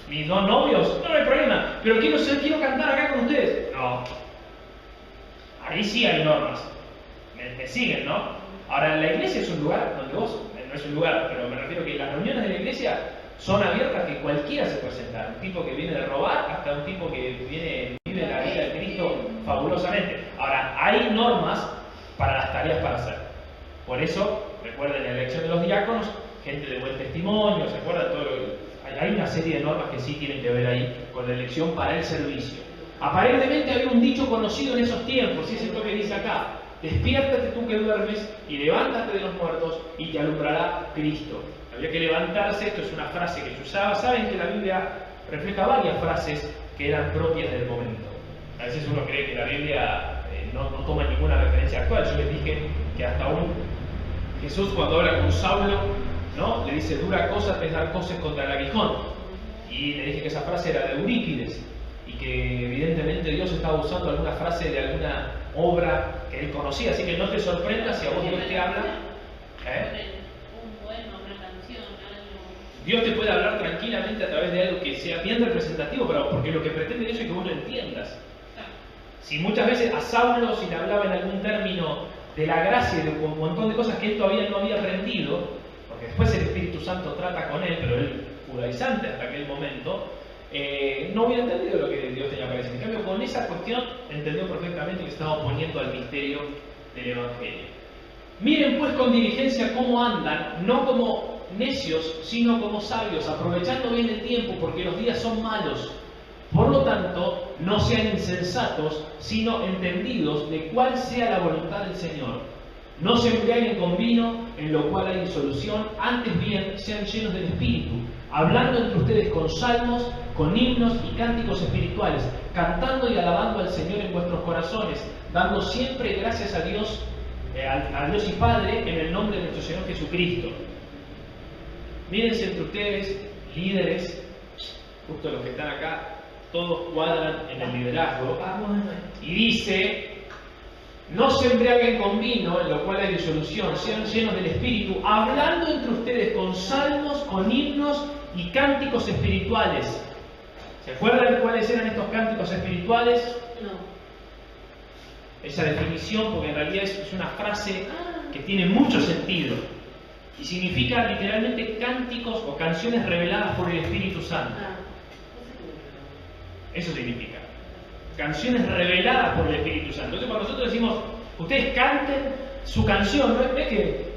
mis 2 novios. No hay problema, pero quiero cantar acá con ustedes. No. Ahí sí hay normas. Me siguen, ¿no? Ahora, la iglesia es un lugar donde vos, no es un lugar, pero me refiero que las reuniones de la iglesia son abiertas, que cualquiera se presenta. Un tipo que viene de robar hasta un tipo que vive la vida de Cristo fabulosamente. Ahora, hay normas para las tareas para hacer. Por eso, recuerden la elección de los diáconos, gente de buen testimonio, ¿se acuerdan? Hay una serie de normas que sí tienen que ver ahí con la elección para el servicio. Aparentemente había un dicho conocido en esos tiempos, y es esto que dice acá: despiértate tú que duermes y levántate de los muertos y te alumbrará Cristo. Había que levantarse, esto es una frase que se usaba. Saben que la Biblia refleja varias frases que eran propias del momento. A veces uno cree que la Biblia no toma ninguna referencia actual. Yo les dije que hasta aún Jesús, cuando habla con Saulo, ¿no? Le dice, dura cosa es dar cosas contra el aguijón. Y le dije que esa frase era de Eurípides y que evidentemente Dios estaba usando alguna frase de alguna obra que él conocía, así que no te sorprendas si a vos Dios te habla. Un poema, una canción, algo. Dios te puede hablar tranquilamente a través de algo que sea bien representativo, pero porque lo que pretende Dios es que vos lo entiendas. Si muchas veces a Saulo, si le hablaba en algún término de la gracia y de un montón de cosas que él todavía no había aprendido, porque después el Espíritu Santo trata con él, pero él judaizante hasta aquel momento, no hubiera entendido lo que Dios tenía para decir. En cambio, con esa cuestión entendió perfectamente que estaba oponiendo al misterio del Evangelio. Miren pues con diligencia cómo andan, no como necios, sino como sabios, aprovechando bien el tiempo, porque los días son malos. Por lo tanto, no sean insensatos, sino entendidos de cuál sea la voluntad del Señor. No se embriaguen con vino, en lo cual hay disolución, antes bien sean llenos del Espíritu, hablando entre ustedes con salmos, con himnos y cánticos espirituales, cantando y alabando al Señor en vuestros corazones, dando siempre gracias a Dios y Padre, en el nombre de nuestro Señor Jesucristo. Mírense entre ustedes, líderes, justo los que están acá, todos cuadran en el liderazgo, y dice, no se embriaguen con vino, en lo cual hay disolución, sean llenos del Espíritu, hablando entre ustedes con salmos, con himnos y cánticos espirituales. ¿Se acuerdan cuáles eran estos cánticos espirituales? No. Esa definición, porque en realidad es una frase que tiene mucho sentido y significa literalmente cánticos o canciones reveladas por el Espíritu Santo. Eso significa canciones reveladas por el Espíritu Santo. Entonces, cuando nosotros decimos, ustedes canten su canción, no es que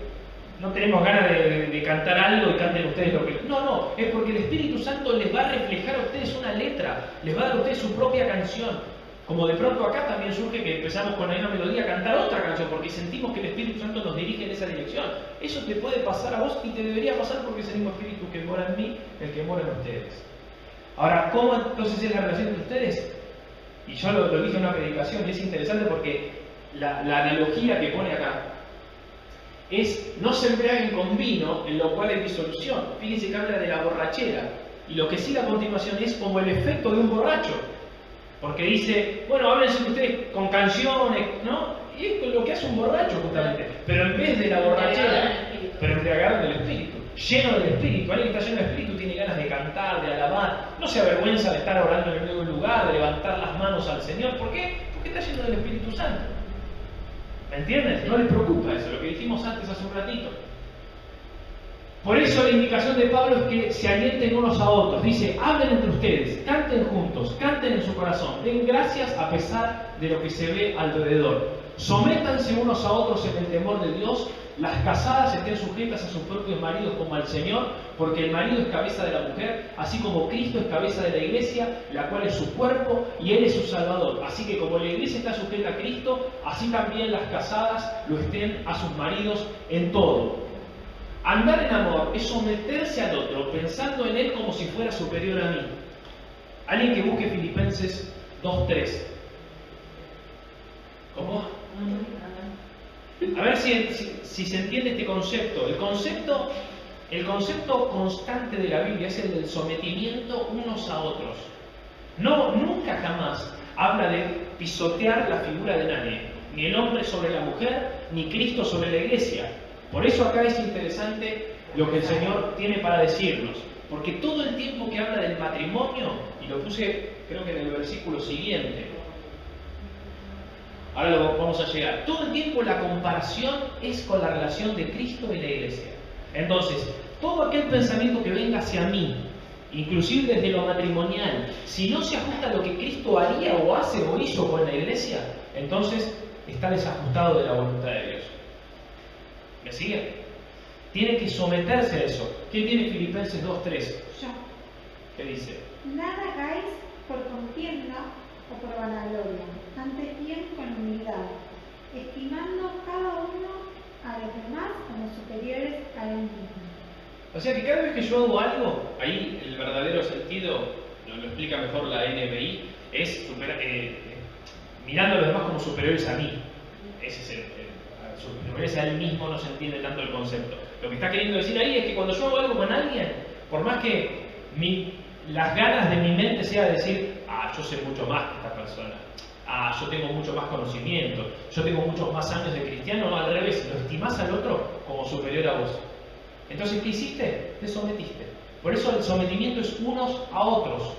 no tenemos ganas de cantar algo y canten ustedes lo que... No, es porque el Espíritu Santo les va a reflejar a ustedes una letra, les va a dar a ustedes su propia canción. Como de pronto acá también surge que empezamos con la misma melodía a cantar otra canción, porque sentimos que el Espíritu Santo nos dirige en esa dirección. Eso te puede pasar a vos y te debería pasar porque es el mismo Espíritu que mora en mí, el que mora en ustedes. Ahora, ¿cómo entonces es la relación entre ustedes? Y yo lo dije en una predicación y es interesante porque la analogía que pone acá es no se embriaguen con vino, en lo cual hay disolución. Fíjense que habla de la borrachera. Y lo que sigue a continuación es como el efecto de un borracho. Porque dice, bueno, háblense ustedes con canciones, ¿no? Y es lo que hace un borracho justamente. Pero en vez de la borrachera, pero embriagado del Espíritu, lleno del Espíritu. Alguien que está lleno del Espíritu tiene ganas de cantar, de alabar. No se avergüenza de estar orando en el medio de un lugar, de levantar las manos al Señor. ¿Por qué? Porque está lleno del Espíritu Santo. ¿Me entiendes? No les preocupa eso, lo que dijimos antes hace un ratito. Por eso la indicación de Pablo es que se alienten unos a otros. Dice, hablen entre ustedes, canten juntos, canten en su corazón, den gracias a pesar de lo que se ve alrededor. Sométanse unos a otros en el temor de Dios. Las casadas estén sujetas a sus propios maridos como al Señor, porque el marido es cabeza de la mujer, así como Cristo es cabeza de la iglesia, la cual es su cuerpo y Él es su Salvador. Así que como la iglesia está sujeta a Cristo, así también las casadas lo estén a sus maridos en todo. Andar en amor es someterse al otro, pensando en él como si fuera superior a mí. Alguien que busque Filipenses 2:3. ¿Cómo? A ver si se entiende este concepto. El concepto constante de la Biblia es el del sometimiento unos a otros. Nunca jamás habla de pisotear la figura de nadie. Ni el hombre sobre la mujer, ni Cristo sobre la iglesia. Por eso acá es interesante lo que el Señor tiene para decirnos. Porque todo el tiempo que habla del matrimonio, y lo puse creo que en el versículo siguiente, ahora lo vamos a llegar, todo el tiempo la comparación es con la relación de Cristo y la iglesia. Entonces, todo aquel pensamiento que venga hacia mí, inclusive desde lo matrimonial, si no se ajusta a lo que Cristo haría o hace o hizo con la iglesia, entonces está desajustado de la voluntad de Dios. ¿Me sigue? Tiene que someterse a eso. ¿Quién tiene Filipenses 2:3? Yo. ¿Qué dice? Nada hagáis por contienda o por vanagloria, antes bien con humildad, estimando cada uno a los demás como superiores a él mismo. O sea que cada vez que yo hago algo, ahí el verdadero sentido, lo explica mejor la NBI, es mirando a los demás como superiores a mí. Ese es referirse a él mismo no se entiende tanto el concepto. Lo que está queriendo decir ahí es que cuando yo hago algo con alguien, por más que las ganas de mi mente sea decir, yo sé mucho más que esta persona, yo tengo mucho más conocimiento, yo tengo muchos más años de cristiano, no, al revés, lo estimás al otro como superior a vos. Entonces, ¿qué hiciste? Te sometiste. Por eso el sometimiento es unos a otros.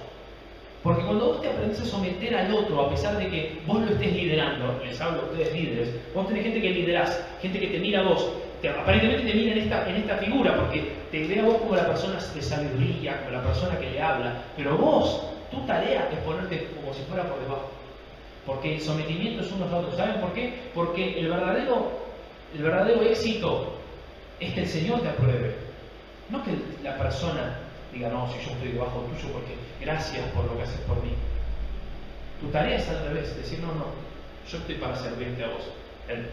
Porque cuando vos te aprendes a someter al otro, a pesar de que vos lo estés liderando, les hablo a ustedes líderes, vos tenés gente que liderás, gente que te mira a vos, aparentemente te mira en esta figura, porque te ve a vos como la persona de sabiduría, como la persona que le habla, pero vos, tu tarea es ponerte como si fuera por debajo. Porque el sometimiento es unos a otros. ¿Saben por qué? Porque el verdadero éxito es que el Señor te apruebe. No que la persona diga, no, si yo estoy debajo tuyo porque gracias por lo que haces por mí. Tu tarea es al revés, decir, no, yo estoy para servirte a vos.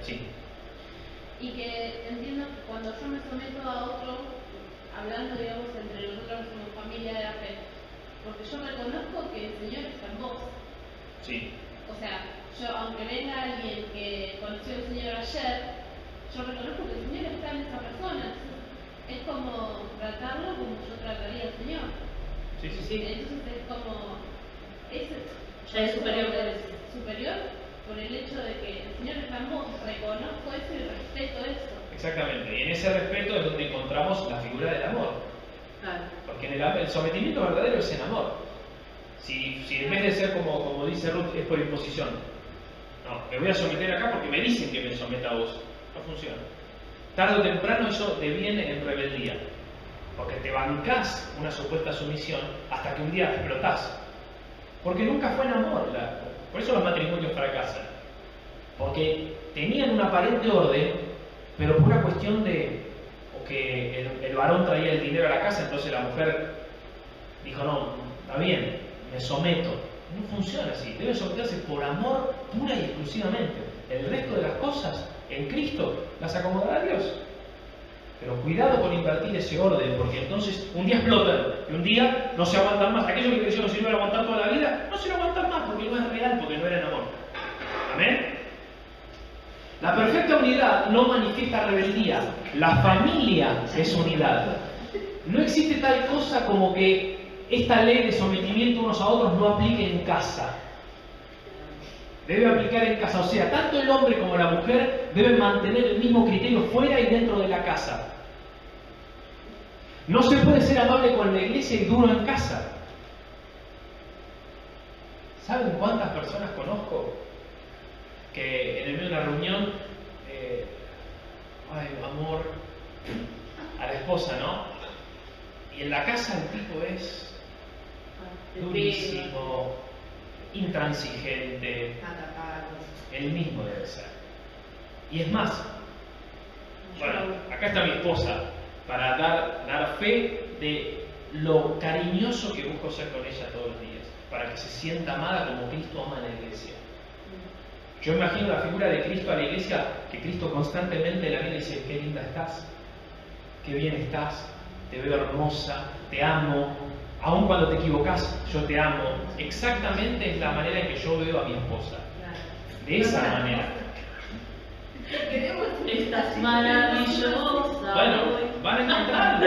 Sí. Y que entiendo que cuando yo me someto a otro, hablando, digamos, entre nosotros como familia de la fe, porque yo reconozco que el Señor está en vos. Sí. O sea, yo, aunque venga alguien que conoció al Señor ayer, yo reconozco que el Señor está en esa persona. Es como tratarlo como yo trataría al Señor. Sí. Entonces es como... Ya es superior por eso. Superior por el hecho de que el Señor está en vos. Reconozco eso y respeto eso. Exactamente. Y en ese respeto es donde encontramos la figura del amor. Claro. Porque el sometimiento verdadero es en amor. Si en vez de ser como dice Ruth, es por imposición. No, me voy a someter acá porque me dicen que me someta a vos. No funciona. Tarde o temprano eso deviene en rebeldía. Porque te bancás una supuesta sumisión hasta que un día explotás. Porque nunca fue en amor. Por eso los matrimonios fracasan. Porque tenían un aparente orden, pero por una cuestión de que el varón traía el dinero a la casa, entonces la mujer dijo, no, está bien, me someto. No funciona así. Debe someterse por amor pura y exclusivamente. El resto de las cosas en Cristo las acomodará Dios. Pero cuidado con invertir ese orden, porque entonces un día explotan y un día no se aguantan más. Aquello que creyeron que se iban a aguantar toda la vida, no se lo aguantan más porque no es real, porque no era en amor. ¿Amén? La perfecta unidad no manifiesta rebeldía. La familia es unidad. No existe tal cosa como que esta ley de sometimiento unos a otros no aplique en casa. Debe aplicar en casa. O sea, tanto el hombre como la mujer deben mantener el mismo criterio fuera y dentro de la casa. No se puede ser amable con la iglesia y duro en casa. ¿Saben cuántas personas conozco que en el medio de una reunión, ay, amor, a la esposa, ¿no? Y en la casa el tipo es durísimo, intransigente, el mismo debe ser. Y es más, bueno, acá está mi esposa para dar fe de lo cariñoso que busco ser con ella todos los días, para que se sienta amada como Cristo ama a la iglesia. Yo imagino la figura de Cristo a la iglesia, que Cristo constantemente en la vida dice, qué linda estás, qué bien estás, te veo hermosa, te amo, aun cuando te equivocas, yo te amo. Exactamente es la manera en que yo veo a mi esposa. De esa manera. Estás maravillosa. Bueno, van a encontrarlo.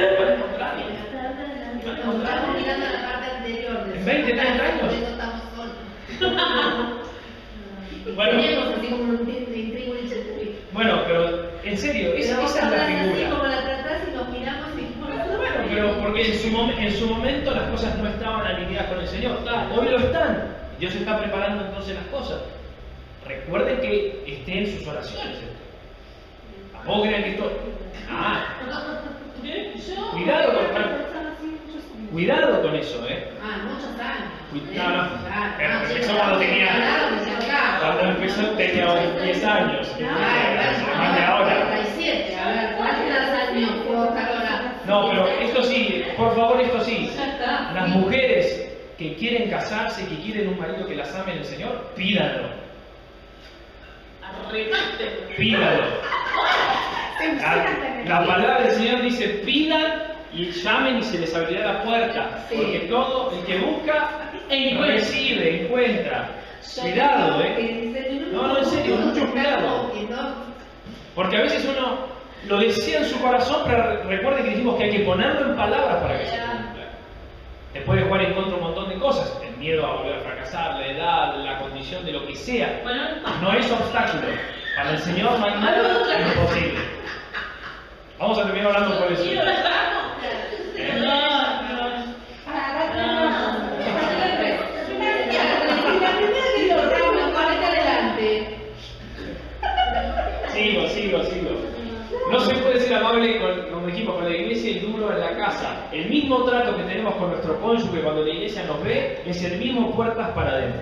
Estamos mirando la parte anterior. En 20, 30 años. Por eso estamos solos. Bueno. Teníamos así como un intrigo y chetuí. Bueno, pero en serio, esa es la así figura. como la tratás y nos miramos y dijimos, Bueno, pero porque en su momento las cosas no estaban alineadas con el Señor. Hoy lo están. Dios está preparando entonces las cosas. Recuerden que esté en sus oraciones esto. Tampoco crean que esto... Cuidado con eso, muchos años. No. Empezó cuando cuando empezó tenía 10 años. Más de ahora. 37, a ver, ¿cuántos años puedo estar ahora? No, pero esto sí, por favor, esto sí. Las mujeres que quieren casarse, que quieren un marido que las ame en el Señor, pídanlo. Pídanlo. La palabra del Señor dice, pidan y llamen y se les abrirá la puerta. Porque todo el que busca, recibe, encuentra. Cuidado, No, en serio, mucho cuidado. Porque a veces uno lo desea en su corazón, pero recuerde que dijimos que hay que ponerlo en palabras para que se cumpla. Te puede jugar en contra un montón de cosas, el miedo a volver a fracasar, la edad, la condición de lo que sea. Bueno, No es obstáculo. Para el Señor no hay nada imposible. Vamos a terminar hablando por eso. Sigo. No se puede ser amable como dijimos, con la iglesia y duro en la casa. El mismo trato que tenemos con nuestro cónyuge cuando la iglesia nos ve es el mismo puertas para adentro.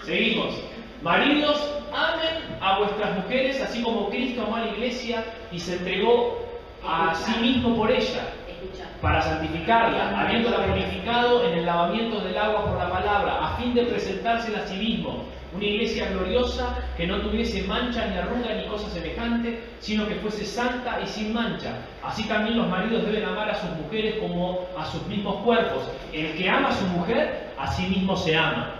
Seguimos. Maridos, amen a vuestras mujeres así como Cristo amó a la iglesia y se entregó a sí mismo por ella, para santificarla, habiéndola purificado en el lavamiento del agua por la palabra, a fin de presentársela a sí mismo, una iglesia gloriosa que no tuviese mancha ni arruga ni cosa semejante, sino que fuese santa y sin mancha. Así también los maridos deben amar a sus mujeres como a sus mismos cuerpos. El que ama a su mujer, a sí mismo se ama.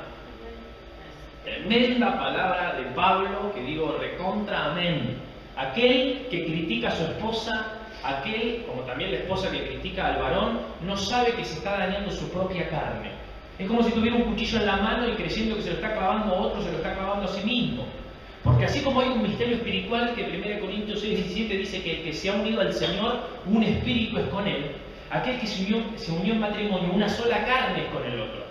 Tremenda palabra de Pablo, que digo recontra amén. Aquel que critica a su esposa, aquel, como también la esposa que critica al varón, no sabe que se está dañando su propia carne. Es como si tuviera un cuchillo en la mano y creyendo que se lo está clavando a otro, se lo está clavando a sí mismo. Porque así como hay un misterio espiritual que 1 Corintios 6:17 dice que el que se ha unido al Señor, un espíritu es con Él. Aquel que se unió en matrimonio, una sola carne es con el otro.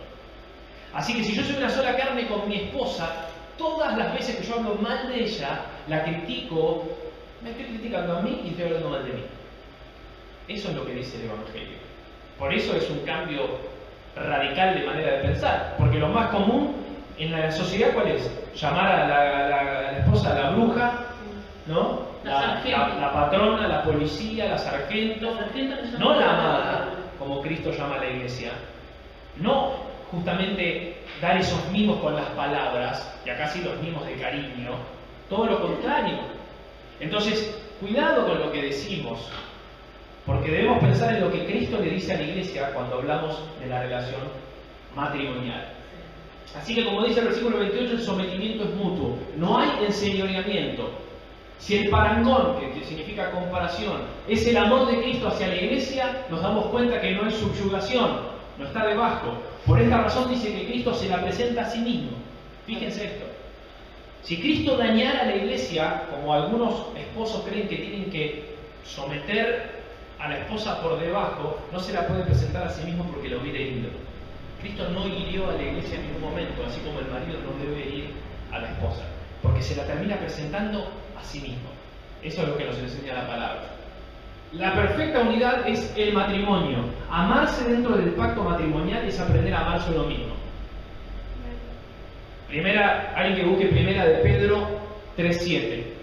Así que si yo soy una sola carne con mi esposa, todas las veces que yo hablo mal de ella, la critico, me estoy criticando a mí y estoy hablando mal de mí. Eso es lo que dice el Evangelio. Por eso es un cambio radical de manera de pensar. Porque lo más común en la sociedad, ¿cuál es? Llamar a la esposa la bruja, ¿no? La patrona, la policía, la sargento. No la amada, como Cristo llama a la iglesia. No justamente dar esos mimos con las palabras, y acá sí los mimos de cariño. Todo lo contrario. Entonces, cuidado con lo que decimos, porque debemos pensar en lo que Cristo le dice a la iglesia cuando hablamos de la relación matrimonial. Así que, como dice el versículo 28, el sometimiento es mutuo. No hay enseñoreamiento. Si el parangón, que significa comparación, es el amor de Cristo hacia la iglesia, nos damos cuenta que no es subyugación, no está debajo. Por esta razón dice que Cristo se la presenta a sí mismo. Fíjense esto. Si Cristo dañara a la iglesia, como algunos esposos creen que tienen que someter a la esposa por debajo, no se la puede presentar a sí mismo porque lo hubiera herido. Cristo no hirió a la iglesia en ningún momento, así como el marido no debe herir a la esposa, porque se la termina presentando a sí mismo. Eso es lo que nos enseña la palabra. La perfecta unidad es el matrimonio. Amarse dentro del pacto matrimonial es aprender a amarse uno mismo. Alguien que busque primera de Pedro 3:7.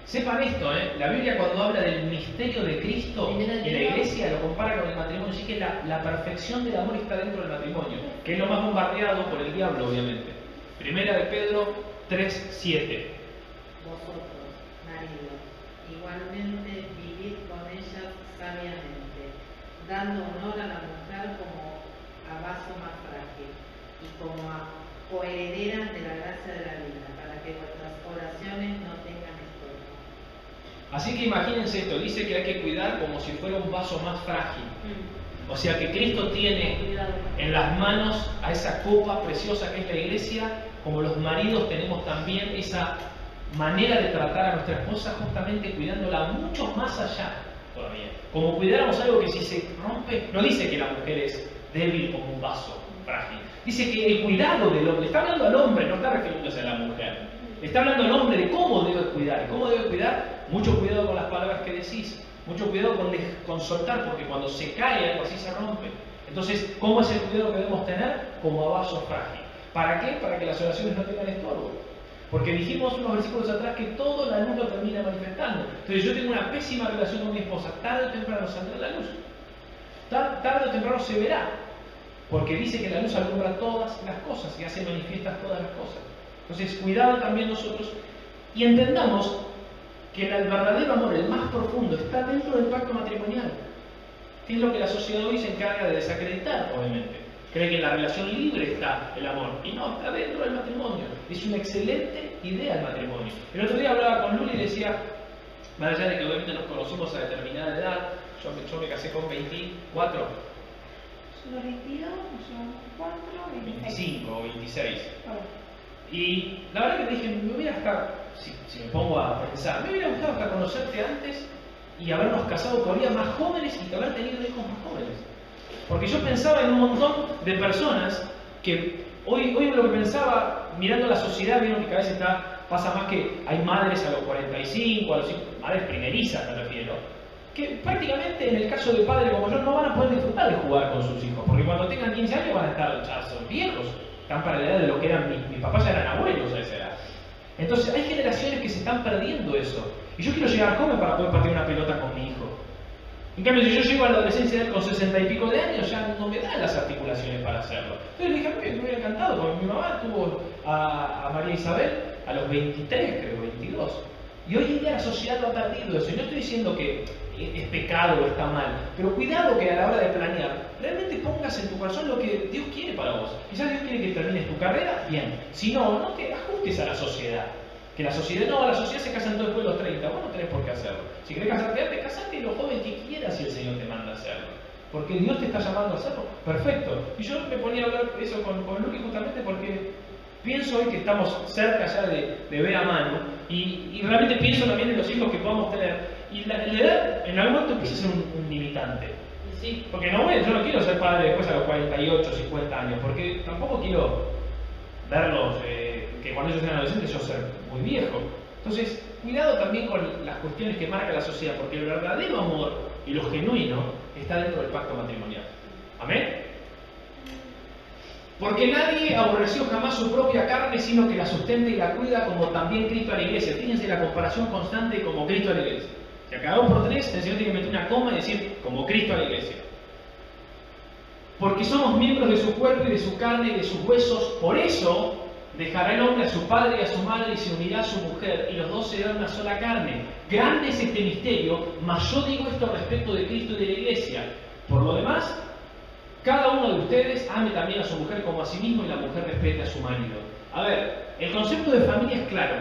Sepan esto, la Biblia cuando habla del misterio de Cristo en la iglesia lo compara con el matrimonio, así que la perfección del amor está dentro del matrimonio, que es lo más bombardeado por el diablo, obviamente. Primera de Pedro 3:7. Vosotros, maridos, igualmente vivid con ellas sabiamente, dando honor a la mujer como a vaso más frágil y como a coherederas de la gracia de la vida, para que vuestras oraciones no tengan estorbo. Así que imagínense esto, dice que hay que cuidar como si fuera un vaso más frágil. O sea que Cristo tiene en las manos a esa copa preciosa que es la iglesia, como los maridos tenemos también esa manera de tratar a nuestra esposa, justamente cuidándola mucho más allá todavía. Como cuidáramos algo que si se rompe, no dice que la mujer es débil como un vaso frágil. Dice que el cuidado del hombre, está hablando al hombre, no está refiriéndose a la mujer. Está hablando al hombre de cómo debe cuidar. ¿Cómo debe cuidar? Mucho cuidado con las palabras que decís. Mucho cuidado con soltar, porque cuando se cae algo así se rompe. Entonces, ¿cómo es el cuidado que debemos tener? Como a vaso frágil. ¿Para qué? Para que las oraciones no tengan estorbo. Porque dijimos unos versículos atrás que todo la luz lo termina manifestando. Entonces yo tengo una pésima relación con mi esposa, tarde o temprano saldrá la luz. Tarde o temprano se verá. Porque dice que la luz alumbra todas las cosas y hace manifiestas todas las cosas. Entonces, cuidado también nosotros y entendamos que el verdadero amor, el más profundo, está dentro del pacto matrimonial. Que es lo que la sociedad hoy se encarga de desacreditar, obviamente. cree que en la relación libre está el amor, y no, está dentro del matrimonio. Es una excelente idea el matrimonio. El otro día hablaba con Luli y decía, más allá de que obviamente nos conocimos a determinada edad, yo me casé con 24, Yo 22, yo 4, 25 o 26. Bueno, Y la verdad que dije, me hubiera hasta, si me pongo a pensar, me hubiera gustado hasta conocerte antes y habernos casado todavía más jóvenes y haber tenido hijos más jóvenes. Porque yo pensaba en un montón de personas que hoy lo que pensaba, mirando la sociedad, vieron que cada vez pasa más que hay madres a los 45, madres primerizas me refiero, que prácticamente en el caso de padres como yo no van a poder disfrutar de jugar con sus hijos, porque cuando tengan 15 años van a estar, ya son viejos, están para la edad de lo que eran mis papás, ya eran abuelos a esa edad. Entonces hay generaciones que se están perdiendo eso. Y yo quiero llegar joven para poder patear una pelota con mi hijo. En cambio, si yo llego a la adolescencia de él con 60 y pico de años, ya no me dan las articulaciones para hacerlo. Entonces dije, me hubiera encantado, porque mi mamá tuvo a María Isabel a los 23, creo, 22. Y hoy en día la sociedad lo ha perdido eso. Y no estoy diciendo que es pecado o está mal, pero cuidado que a la hora de planear, realmente pongas en tu corazón lo que Dios quiere para vos. Quizás Dios quiere que termines tu carrera, bien. Si no, no te ajustes a la sociedad. Que la sociedad se casan todos después de los 30, vos no tenés por qué hacerlo. Si querés casarte antes, casate lo joven que quieras si el Señor te manda a hacerlo. Porque Dios te está llamando a hacerlo. Perfecto. Y yo me ponía a hablar eso con Luqui justamente porque pienso hoy que estamos cerca ya de ver a Manu y realmente pienso también en los hijos que podamos tener. Y la edad en algún momento empieza a ser un limitante. Sí. Porque yo no quiero ser padre después a los 48, 50 años, porque tampoco quiero verlos, que cuando ellos sean adolescentes yo ser muy viejo. Entonces, cuidado también con las cuestiones que marca la sociedad, porque el verdadero amor y lo genuino está dentro del pacto matrimonial. ¿Amén? Porque nadie aborreció jamás su propia carne, sino que la sustenta y la cuida, como también Cristo a la iglesia. Fíjense la comparación constante como Cristo a la iglesia. Si a cada 2 por 3 el Señor tiene que meter una coma y decir como Cristo a la iglesia. Porque somos miembros de su cuerpo y de su carne y de sus huesos. Por eso dejará el hombre a su padre y a su madre y se unirá a su mujer, y los dos serán una sola carne. Grande es este misterio, mas yo digo esto respecto de Cristo y de la iglesia. Por lo demás, cada uno de ustedes ame también a su mujer como a sí mismo, y la mujer respete a su marido. A ver, el concepto de familia es claro.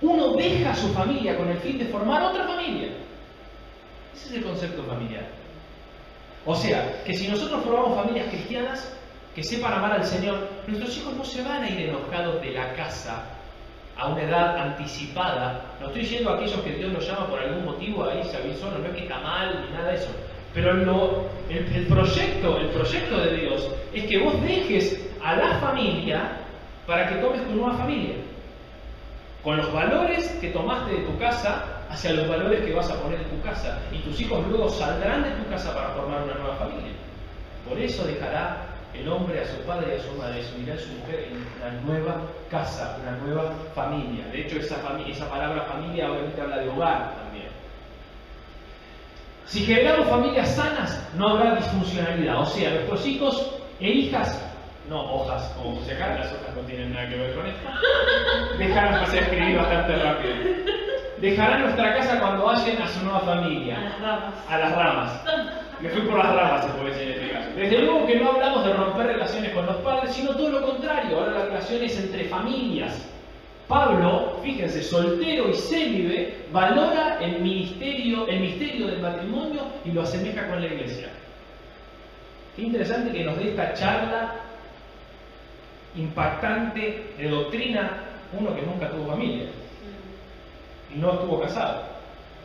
Uno deja a su familia con el fin de formar otra familia. Ese es el concepto familiar. O sea, que si nosotros formamos familias cristianas que sepan amar al Señor, nuestros hijos no se van a ir enojados de la casa a una edad anticipada. No estoy diciendo a aquellos que Dios los llama por algún motivo a irse a vivir solos, no es que está mal ni nada de eso. Pero el proyecto de Dios es que vos dejes a la familia para que tomes tu nueva familia. Con los valores que tomaste de tu casa hacia los valores que vas a poner en tu casa. Y tus hijos luego saldrán de tu casa para formar una nueva familia. Por eso dejará el hombre a su padre y a su madre, se unirá a su mujer en una nueva casa, una nueva familia. De hecho, esa palabra familia obviamente habla de hogar también. Si generamos familias sanas, no habrá disfuncionalidad. O sea, nuestros hijos e hijas, no hojas, como puse acá, las hojas no tienen nada que ver con esto. Dejarán pasar a escribir bastante rápido. Dejarán nuestra casa cuando vayan a su nueva familia. A las ramas. A las ramas. Me fui por las ramas, se puede decir en este caso. Desde luego que no hablamos de romper relaciones con los padres, sino todo lo contrario. Ahora las relaciones entre familias. Pablo, fíjense, soltero y célibe, valora el misterio del matrimonio y lo asemeja con la iglesia. Qué interesante que nos dé esta charla impactante de doctrina uno que nunca tuvo familia y no estuvo casado.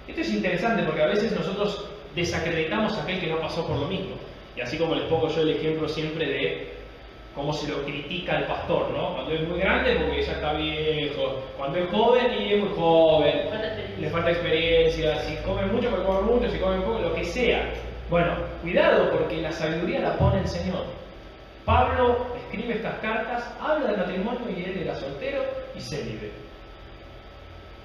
Esto es interesante porque a veces nosotros desacreditamos a aquel que no pasó por lo mismo. Y así como les pongo yo el ejemplo siempre de cómo se lo critica al pastor, ¿no? Cuando es muy grande porque ya está viejo, cuando es joven y es muy joven, le falta experiencia, si come mucho, pues come mucho, si come poco, lo que sea. Bueno, cuidado porque la sabiduría la pone el Señor. Pablo escribe estas cartas, habla del matrimonio y él era soltero y célibe.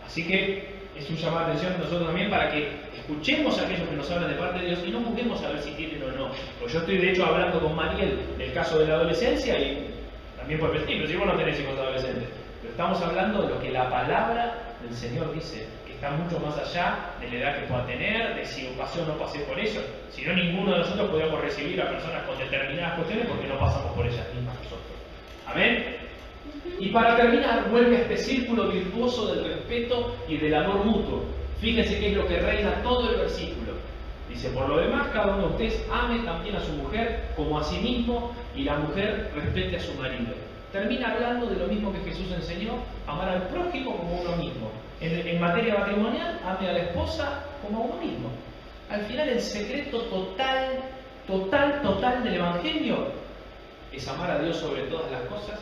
Así que es un llamado de atención a nosotros también para que escuchemos a aquellos que nos hablan de parte de Dios y no juzguemos a ver si tienen o no. Pues yo estoy de hecho hablando con Mariel del caso de la adolescencia y también por vestir, pero si vos no tenés hijos adolescentes. Pero estamos hablando de lo que la palabra del Señor dice que está mucho más allá de la edad que pueda tener, de si pasé o no pasé por eso. Si no, ninguno de nosotros podemos recibir a personas con determinadas cuestiones porque no pasamos por ellas mismas nosotros. ¿Amén? Y para terminar, vuelve a este círculo virtuoso del respeto y del amor mutuo. Fíjense qué es lo que reina todo el versículo. Dice, por lo demás, cada uno de ustedes ame también a su mujer como a sí mismo, y la mujer respete a su marido. Termina hablando de lo mismo que Jesús enseñó, amar al prójimo como a uno mismo. En materia matrimonial, ame a la esposa como a uno mismo. Al final, el secreto total del Evangelio es amar a Dios sobre todas las cosas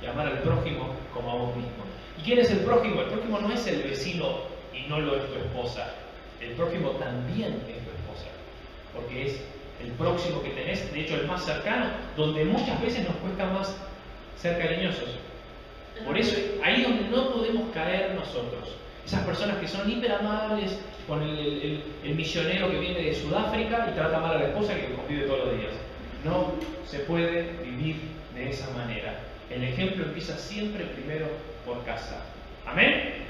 y amar al prójimo como a vos mismo. ¿Y quién es el prójimo? El prójimo no es el vecino y no lo es tu esposa. El prójimo también es tu esposa, porque es el próximo que tenés, de hecho el más cercano, donde muchas veces nos cuesta más ser cariñosos. Por eso, ahí donde no podemos caer nosotros. Esas personas que son hiper amables con el misionero que viene de Sudáfrica y trata mal a la esposa que convive todos los días. No se puede vivir de esa manera. El ejemplo empieza siempre primero por casa. ¿Amén?